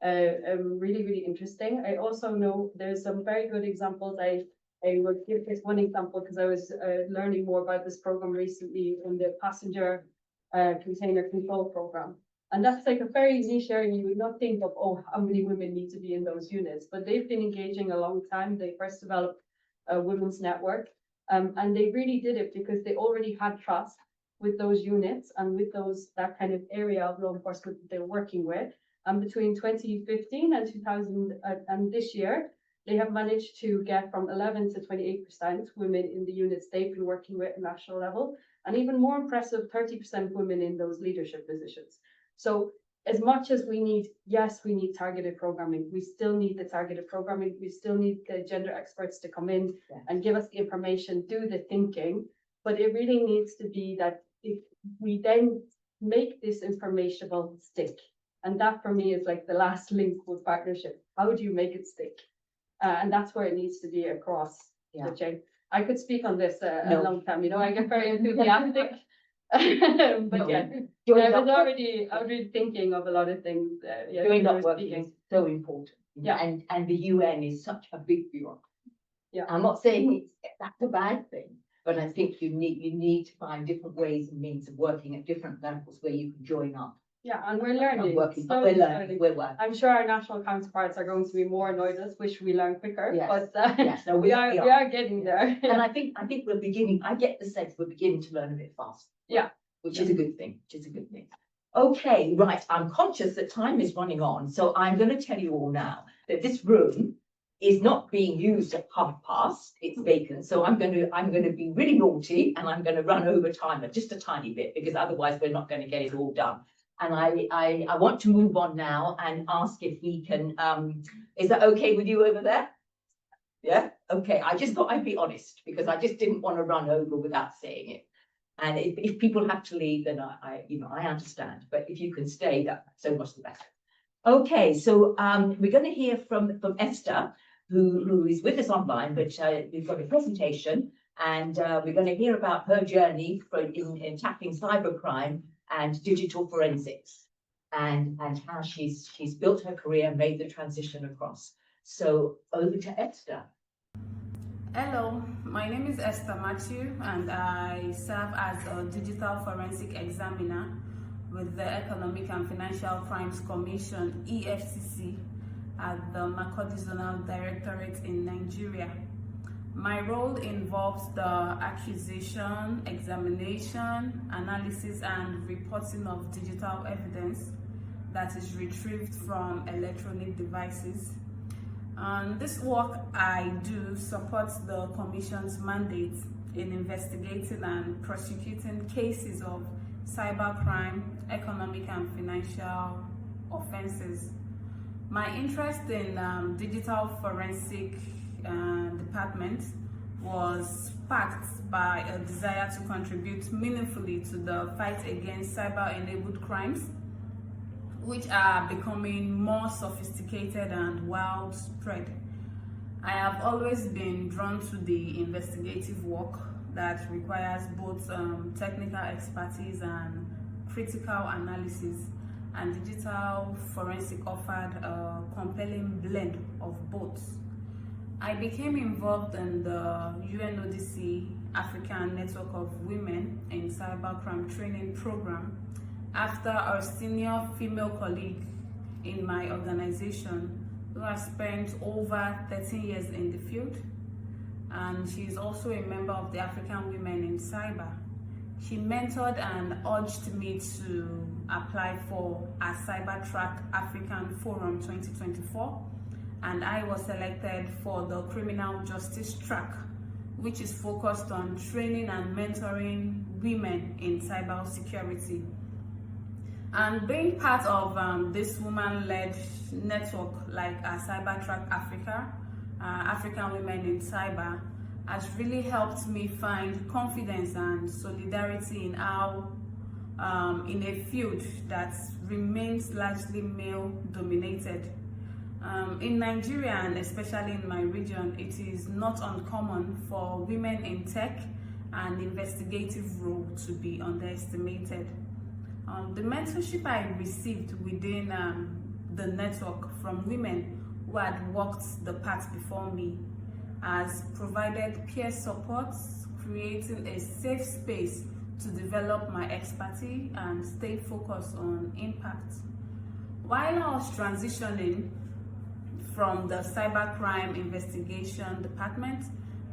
really, really interesting. I also know there's some very good examples. I will give this one example because I was learning more about this program recently in the passenger container control program. And that's like a very niche area. You would not think of, oh, how many women need to be in those units, but they've been engaging a long time. They first developed a women's network, and they really did it because they already had trust with those units and with that kind of area of law enforcement that they're working with. And between 2015 and 2000 and this year, they have managed to get from 11 to 28% women in the units they've been working with at national level, and even more impressive, 30% women in those leadership positions. So as much as we need targeted programming, we still need the targeted programming. We still need the gender experts to come in and give us the information, do the thinking. But it really needs to be that if we then make this informational stick, and that for me is like the last link with partnership. How do you make it stick? And that's where it needs to be across the chain. I could speak on this a long time. I get very enthusiastic. But I was already thinking of a lot of things. Doing that work is so important. Yeah. And the UN is such a big bureaucracy. Yeah. I'm not saying that's a bad thing, but I think you need to find different ways and means of working at different levels where you can join up. Yeah, and we're learning. We're learning. I'm sure our national counterparts are going to be more annoyed at us, wish we learn quicker. Yes. But yes, no, we are getting there. And I think we're beginning. I get the sense we're beginning to learn a bit faster. Yeah. Which is a good thing. Okay, right. I'm conscious that time is running on, so I'm going to tell you all now that this room is not being used at past. It's vacant, so I'm going to be really naughty, and I'm going to run over time just a tiny bit, because otherwise we're not going to get it all done. And I want to move on now and ask if we can. Is that okay with you over there? Yeah. Okay. I just thought I'd be honest, because I just didn't want to run over without saying it. And if people have to leave, then I understand. But if you can stay, that's so much the better. Okay, so we're going to hear from Esther, who is with us online, but we've got a presentation, and we're going to hear about her journey in tackling cybercrime and digital forensics, and how she's built her career and made the transition across. So over to Esther. Hello, my name is Esther Matthew, and I serve as a digital forensic examiner with the Economic and Financial Crimes Commission, EFCC, at the Makurdi Zonal Directorate in Nigeria. My role involves the acquisition, examination, analysis, and reporting of digital evidence that is retrieved from electronic devices. This work I do supports the Commission's mandate in investigating and prosecuting cases of cybercrime, economic and financial offenses. My interest in digital forensic department was sparked by a desire to contribute meaningfully to the fight against cyber-enabled crimes, which are becoming more sophisticated and widespread. I have always been drawn to the investigative work that requires both technical expertise and critical analysis, and digital forensic offered a compelling blend of both. I became involved in the UNODC African Network of Women in Cybercrime Training Program after a senior female colleague in my organization who has spent over 13 years in the field, and she is also a member of the African Women in Cyber. She mentored and urged me to apply for a CyberTrack African Forum 2024, and I was selected for the Criminal Justice Track, which is focused on training and mentoring women in cybersecurity. And being part of this woman-led network like CyberTrack Africa, African Women in Cyber, has really helped me find confidence and solidarity in how, in a field that remains largely male-dominated. In Nigeria, and especially in my region, it is not uncommon for women in tech and investigative role to be underestimated. The mentorship I received within the network from women who had walked the path before me has provided peer support, creating a safe space to develop my expertise and stay focused on impact. While I was transitioning from the cybercrime investigation department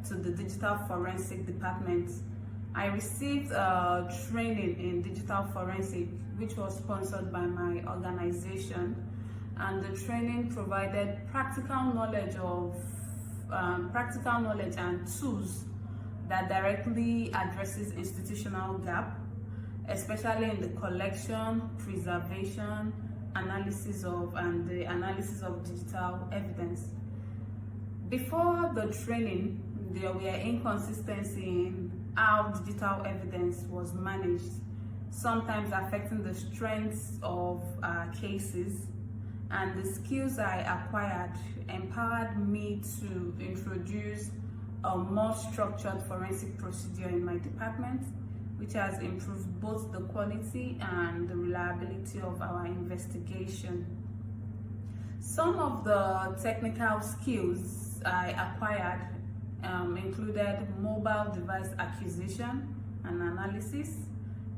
to the digital forensic department, I received a training in digital forensic, which was sponsored by my organization, and the training provided practical knowledge and tools that directly addresses institutional gap, especially in the collection, preservation, analysis of digital evidence. Before the training, there were inconsistencies in how digital evidence was managed, sometimes affecting the strengths of cases, and the skills I acquired empowered me to introduce a more structured forensic procedure in my department, which has improved both the quality and the reliability of our investigation. Some of the technical skills I acquired included mobile device acquisition and analysis.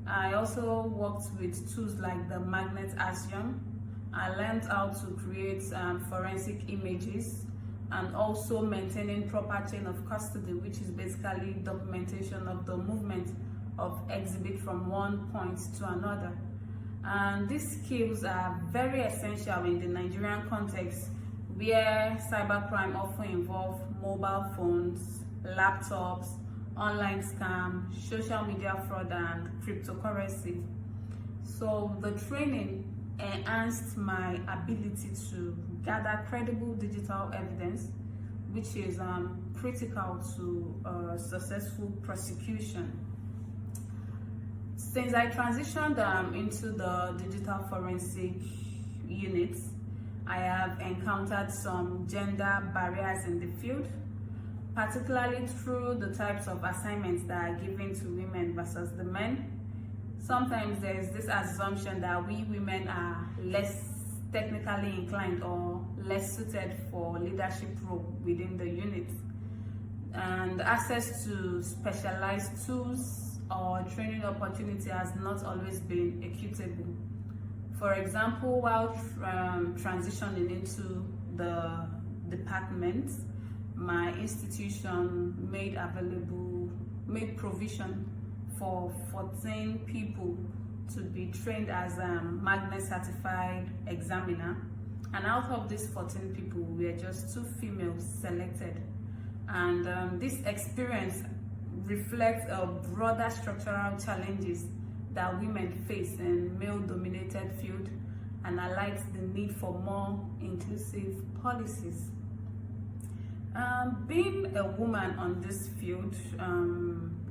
I also worked with tools like the Magnet Asium. I learned how to create forensic images, and also maintaining proper chain of custody, which is basically documentation of the movement of exhibit from one point to another. And these skills are very essential in the Nigerian context, where cybercrime often involve mobile phones, laptops, online scam, social media fraud, and cryptocurrency. So the training enhanced my ability to gather credible digital evidence, which is critical to successful prosecution. Since I transitioned into the digital forensic units, I have encountered some gender barriers in the field, particularly through the types of assignments that are given to women versus the men. Sometimes there is this assumption that we women are less technically inclined or less suited for leadership role within the unit. And access to specialized tools or training opportunity has not always been equitable. For example, while transitioning into the department, my institution made provision for 14 people to be trained as a magnet certified examiner, and out of these 14 people, we are just 2 females selected. And this experience reflects a broader structural challenges that women face in male-dominated field and highlights the need for more inclusive policies. Being a woman on this field,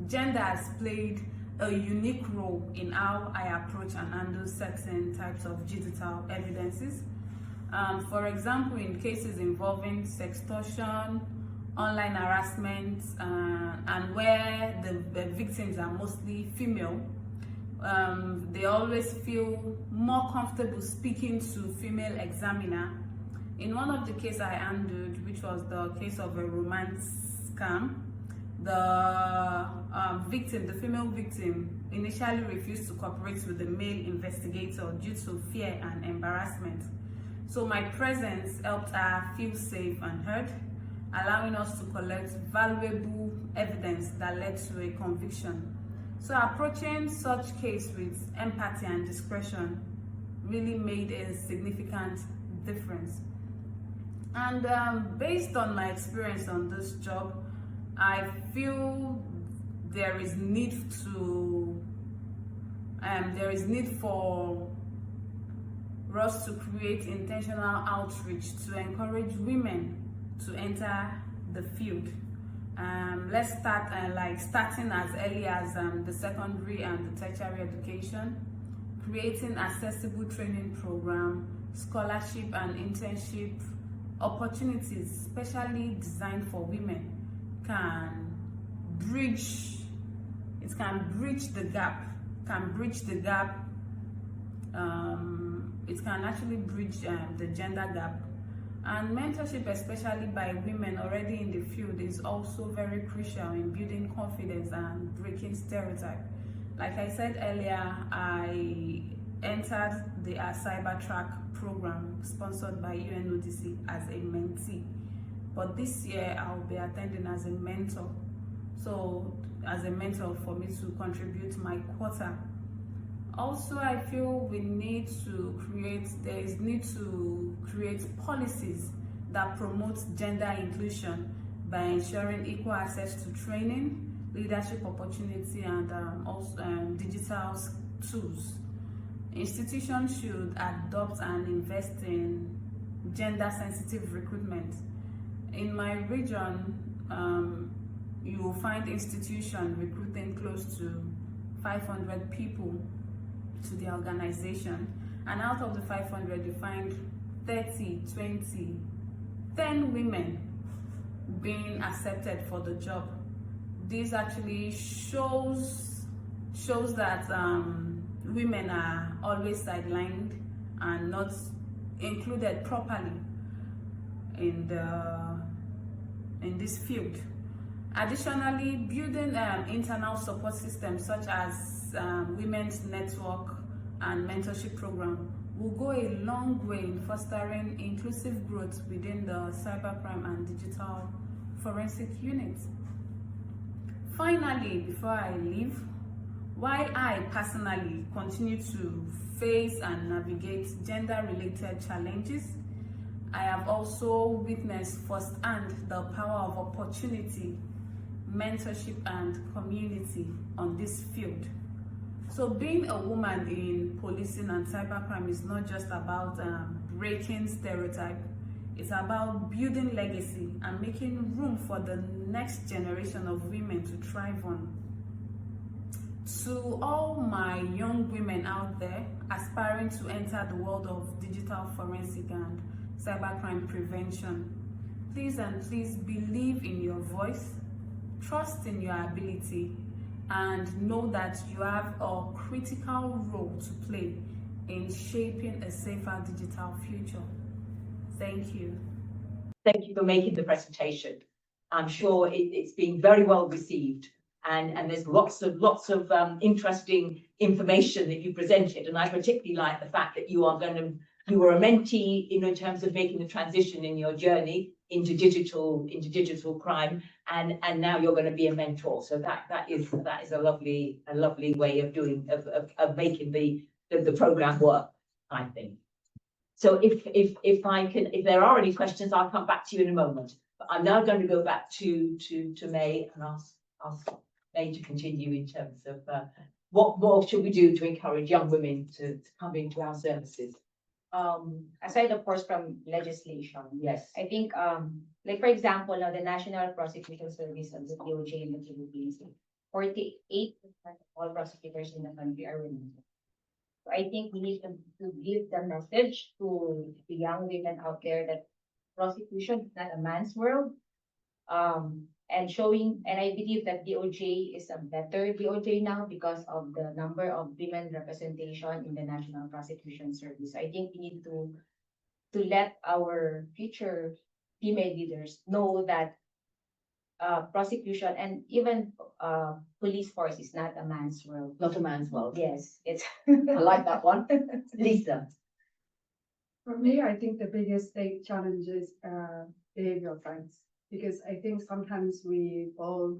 gender has played a unique role in how I approach and handle certain types of digital evidences. For example, in cases involving sextortion, online harassment, and where the victims are mostly female, they always feel more comfortable speaking to female examiner. In one of the cases I handled, which was the case of a romance scam, the female victim, initially refused to cooperate with the male investigator due to fear and embarrassment. So my presence helped her feel safe and heard, allowing us to collect valuable evidence that led to a conviction. So approaching such case with empathy and discretion really made a significant difference. And based on my experience on this job, I feel there is need for us to create intentional outreach to encourage women to enter the field. Let's start starting as early as the secondary and the tertiary education, creating accessible training program, scholarship and internship opportunities specially designed for women can bridge the gap. It can actually bridge the gender gap. And mentorship, especially by women already in the field, is also very crucial in building confidence and breaking stereotypes. Like I said earlier, I entered the cyber track program sponsored by UNODC as a mentee. But this year I'll be attending as a mentor. So as a mentor for me to contribute my quota. Also, I feel there is need to create policies that promote gender inclusion by ensuring equal access to training, leadership opportunity, and also digital tools. Institutions should adopt and invest in gender-sensitive recruitment. In my region, you will find institutions recruiting close to 500 people to the organization, and out of the 500 you find 30, 20, 10 women being accepted for the job. This actually shows that women are always sidelined and not included properly in this field. Additionally, building internal support systems such as women's network and mentorship program will go a long way in fostering inclusive growth within the cybercrime and digital forensic units. Finally, before I leave, while I personally continue to face and navigate gender-related challenges, I have also witnessed firsthand the power of opportunity, mentorship, and community on this field. So being a woman in policing and cybercrime is not just about breaking stereotypes, it's about building legacy and making room for the next generation of women to thrive on. To all my young women out there aspiring to enter the world of digital forensic and cybercrime prevention. Please and please believe in your voice, trust in your ability, and know that you have a critical role to play in shaping a safer digital future. Thank you. Thank you for making the presentation. I'm sure it's been very well received, and there's lots of interesting information that you presented. And I particularly like the fact that you were a mentee in terms of making the transition in your journey into digital crime, and now you're going to be a mentor. So that is a lovely way of making the program work, I think. So if there are any questions, I'll come back to you in a moment. But I'm now going to go back to May and ask May to continue in terms of what more should we do to encourage young women to come into our services. Aside of course from legislation, Yes. I think like for example, now the National Prosecution Service of the DOJ in the Philippines, 48% of all prosecutors in the country are women. So I think we need to give the message to the young women out there that prosecution is not a man's world. And I believe that DOJ is a better DOJ now because of the number of women representation in the National Prosecution Service. I think we need to let our future female leaders know that prosecution and even police force is not a man's world. Not a man's world. Yes, it's I like that one. Lisa. For me, I think the biggest big challenge is behavioral science, because I think sometimes we all,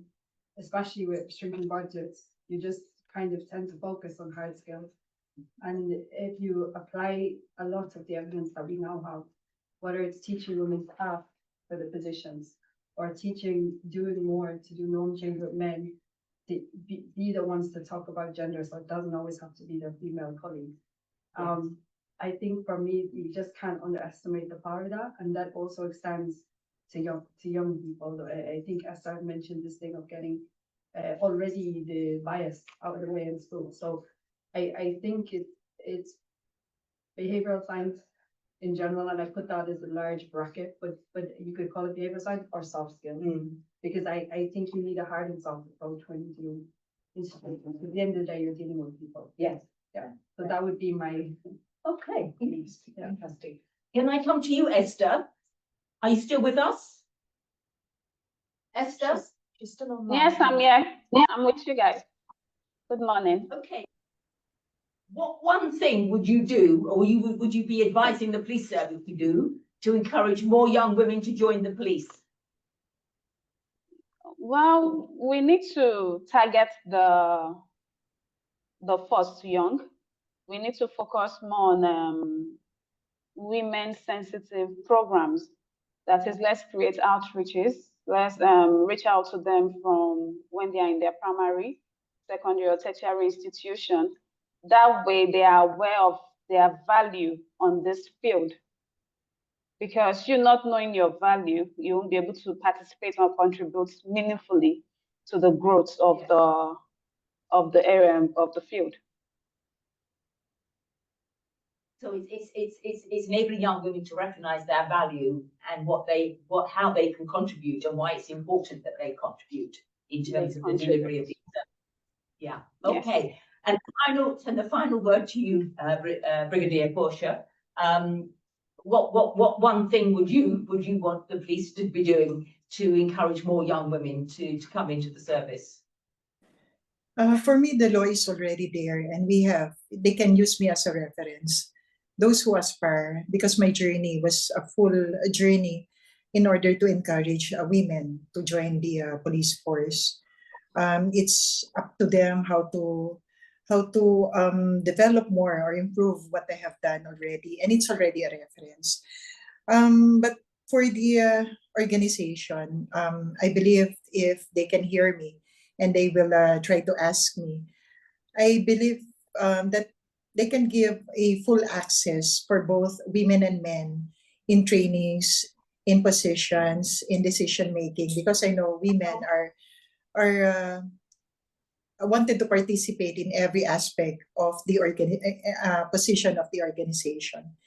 especially with shrinking budgets, you just kind of tend to focus on hard skills. And if you apply a lot of the evidence that we now have, whether it's teaching women staff for the positions or doing more to do norm change with men, be the ones to talk about gender, so it doesn't always have to be their female colleagues. I think for me, you just can't underestimate the power of that, and that also extends to young people. I think Esther mentioned this thing of getting already the bias out of the way in school. So I think it's behavioral science in general, and I put that as a large bracket, but you could call it behavioral science or soft skills, because I think you need a hard and soft approach when you do institutions. At the end of the day, you're dealing with people. Yes. Yeah. So that would be my. Okay. Yeah. Fantastic. Can I come to you, Esther? Are you still with us? Esther? You're still online. Yes, I'm here. Yeah, I'm with you guys. Good morning. Okay. What one thing would you do, or would you be advising the police service to do to encourage more young women to join the police? Well, we need to target the first young. We need to focus more on women-sensitive programs. That is, let's create outreaches. Let's reach out to them from when they are in their primary, secondary, or tertiary institution. That way, they are aware of their value on this field. Because you not knowing your value, you won't be able to participate or contribute meaningfully to the growth of the area of the field. So it's enabling young women to recognize their value and how they can contribute and why it's important that they contribute in terms of the delivery of these. Yeah. Okay. Yes. And the final word to you, Brigadier Portia. What one thing would you want the police to be doing to encourage more young women to come into the service? For me, the law is already there, and they can use me as a reference. Those who aspire, because my journey was a full journey in order to encourage women to join the police force. It's up to them how to develop more or improve what they have done already, and it's already a reference. But for the organization, I believe if they can hear me and they will try to ask me, I believe that they can give a full access for both women and men in trainings, in positions, in decision making, because I know women are wanted to participate in every aspect of the position of the organization.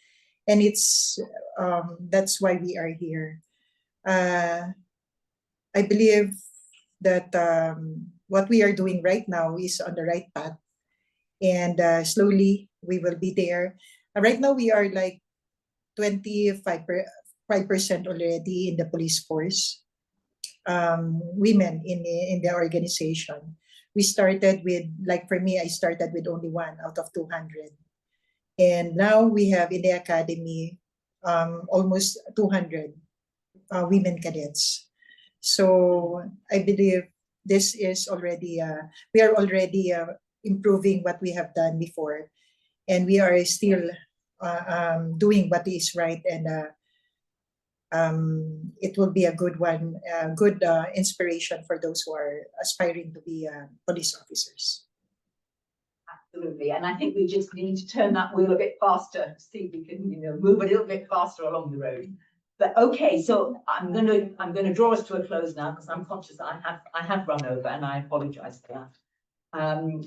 and that's why we are here. I believe that what we are doing right now is on the right path, and slowly we will be there. Right now we are like 25% already in the police force, women in the organization. We started with, like for me, I started with only 1 out of 200. And now we have in the academy almost 200 women cadets. So I believe this is already, we are already improving what we have done before. And we are still doing what is right, and it will be a good one, good inspiration for those who are aspiring to be police officers. Absolutely, and I think we just need to turn that wheel a bit faster, see if we can, move a little bit faster along the road. But okay, so I'm gonna draw us to a close now, because I'm conscious that I have run over, and I apologise for that.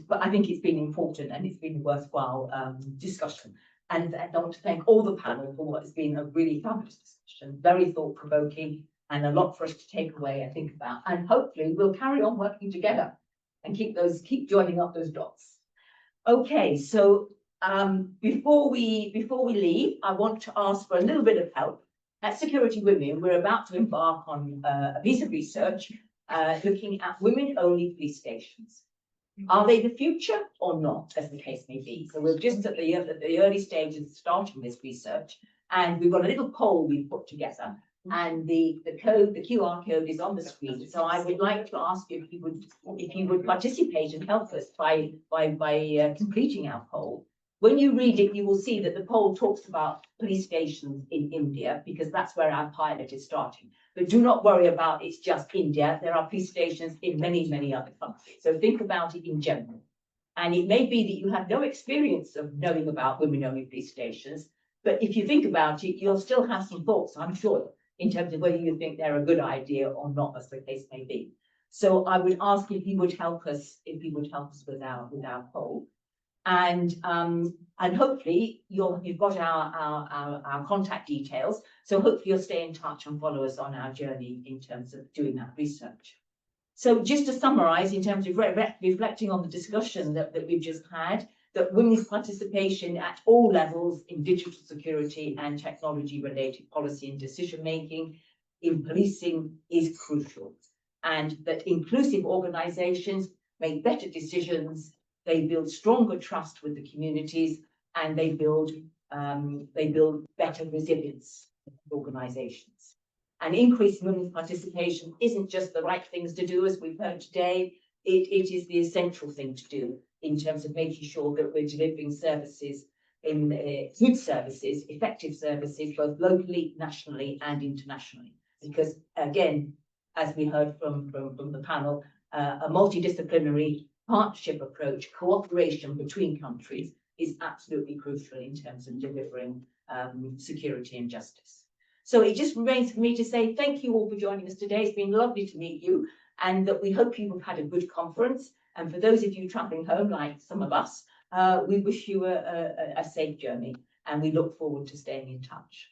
But I think it's been important, and it's been a worthwhile discussion. And I want to thank all the panel for what has been a really fabulous discussion, very thought-provoking, and a lot for us to take away and think about. And hopefully we'll carry on working together and keep joining up those dots. Okay, so before we leave, I want to ask for a little bit of help. At Security Women, we're about to embark on a piece of research looking at women-only police stations. Are they the future or not, as the case may be? So we're just at the early stages of starting this research, and we've got a little poll we've put together, and the QR code is on the screen. So I would like to ask you if you would participate and help us by completing our poll. When you read it, you will see that the poll talks about police stations in India, because that's where our pilot is starting. But do not worry about it's just India. There are police stations in many, many other countries. So think about it in general. And it may be that you have no experience of knowing about women-only police stations, but if you think about it, you'll still have some thoughts, I'm sure, in terms of whether you think they're a good idea or not, as the case may be. So I would ask if you would help us with our poll. And hopefully you've got our contact details. So hopefully you'll stay in touch and follow us on our journey in terms of doing that research. So just to summarize, in terms of reflecting on the discussion that we've just had, that women's participation at all levels in digital security and technology related policy and decision making in policing is crucial, and that inclusive organizations make better decisions. They build stronger trust with the communities, and they build better resilience in organizations. And increasing women's participation isn't just the right things to do, as we've heard today. It is the essential thing to do in terms of making sure that we're delivering services in good services, effective services, both locally, nationally, and internationally. Because again, as we heard from the panel, a multidisciplinary partnership approach, cooperation between countries is absolutely crucial in terms of delivering security and justice. So it just remains for me to say thank you all for joining us today. It's been lovely to meet you, and that we hope you have had a good conference. And for those of you traveling home, like some of us, we wish you a safe journey, and we look forward to staying in touch.